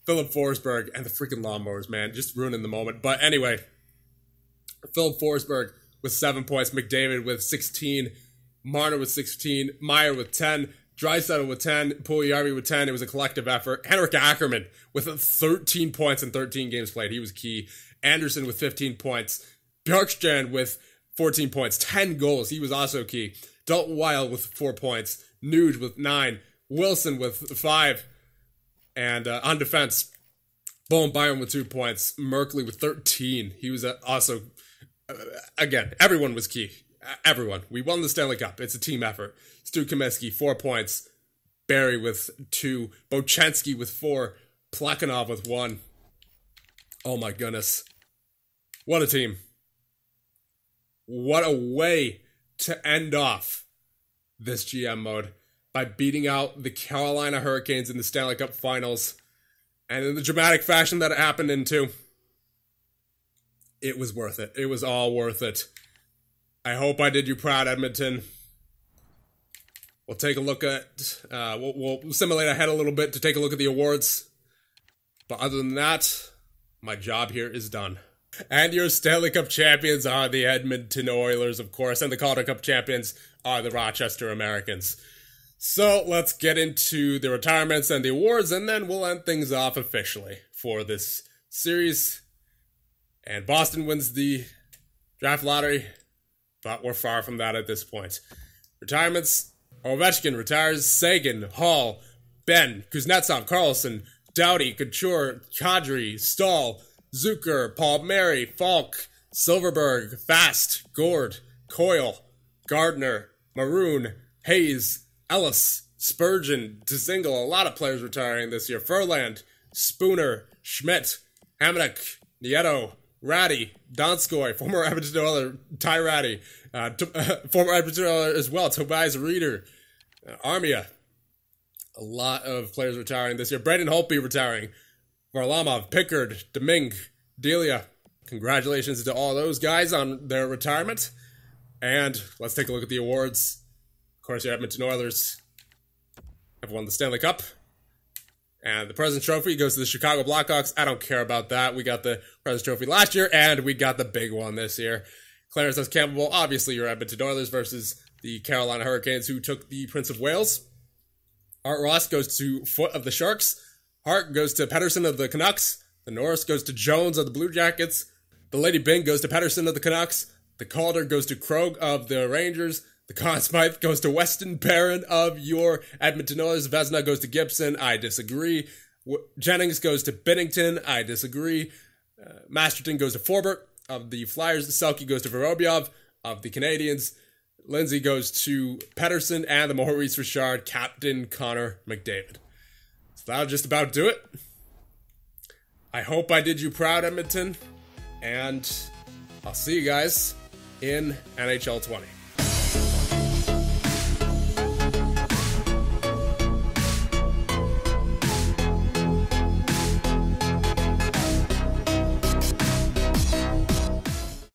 [SPEAKER 1] Philip Forsberg and the freaking lawnmowers, man, just ruining the moment. But anyway, Philip Forsberg with 7 points, McDavid with 16, Marner with 16, Meyer with 10, Draisaitl with 10, Puljujärvi with 10. It was a collective effort. Henrik Ackerman with 13 points in 13 games played. He was key. Anderson with 15 points. Bjorkstrand with 14 points, 10 goals. He was also key. Dalton Wild with 4 points. Nuge with 9. Wilson with 5. And on defense, Bowen Byron with 2 points. Merkley with 13. He was also... again, everyone was key. Everyone. We won the Stanley Cup. It's a team effort. Stu Kaminsky, 4 points. Barry with 2. Bochenski with 4. Plekhanov with 1. Oh my goodness. What a team. What a way to end off this GM mode by beating out the Carolina Hurricanes in the Stanley Cup Finals. And in the dramatic fashion that it happened in too. It was worth it. It was all worth it. I hope I did you proud, Edmonton. We'll take a look at... we'll simulate ahead a little bit to take a look at the awards. But other than that, my job here is done. And your Stanley Cup champions are the Edmonton Oilers, of course. And the Calder Cup champions are the Rochester Americans. So let's get into the retirements and the awards. And then we'll end things off officially for this series. And Boston wins the draft lottery, but we're far from that at this point. Retirements, Ovechkin retires, Sagan, Hall, Ben, Kuznetsov, Carlson, Doughty, Couture, Kadri, Stahl, Zucker, Palmieri, Falk, Silverberg, Fast, Gord, Coyle, Gardner, Maroon, Hayes, Ellis, Spurgeon, Dzingel, a lot of players retiring this year. Furland, Spooner, Schmidt, Hamonic, Nieto, Ratty, Donskoy, former Edmonton Oiler, Ty Ratty, former Edmonton Oiler as well, Tobias Reeder, Armia. A lot of players retiring this year. Brandon Holtby retiring. Varlamov, Pickard, Domingue, Delia. Congratulations to all those guys on their retirement. And let's take a look at the awards. Of course, your Edmonton Oilers have won the Stanley Cup. And the President's Trophy goes to the Chicago Blackhawks. I don't care about that. We got the President's Trophy last year, and we got the big one this year. Clarence S. Campbell, obviously your Edmonton Oilers versus the Carolina Hurricanes, who took the Prince of Wales. Art Ross goes to Foot of the Sharks. Hart goes to Pettersson of the Canucks. The Norris goes to Jones of the Blue Jackets. The Lady Byng goes to Pettersson of the Canucks. The Calder goes to Krog of the Rangers. The Conn Smythe goes to Weston Barron of your Edmonton Oilers. Vezina goes to Gibson. I disagree. Jennings goes to Binnington. I disagree. Masterton goes to Forbert of the Flyers. Selke goes to Vorobyev of the Canadiens. Lindsay goes to Pettersson. And the Maurice Richard, Captain Connor McDavid. So that'll just about do it. I hope I did you proud, Edmonton. And I'll see you guys in NHL 20.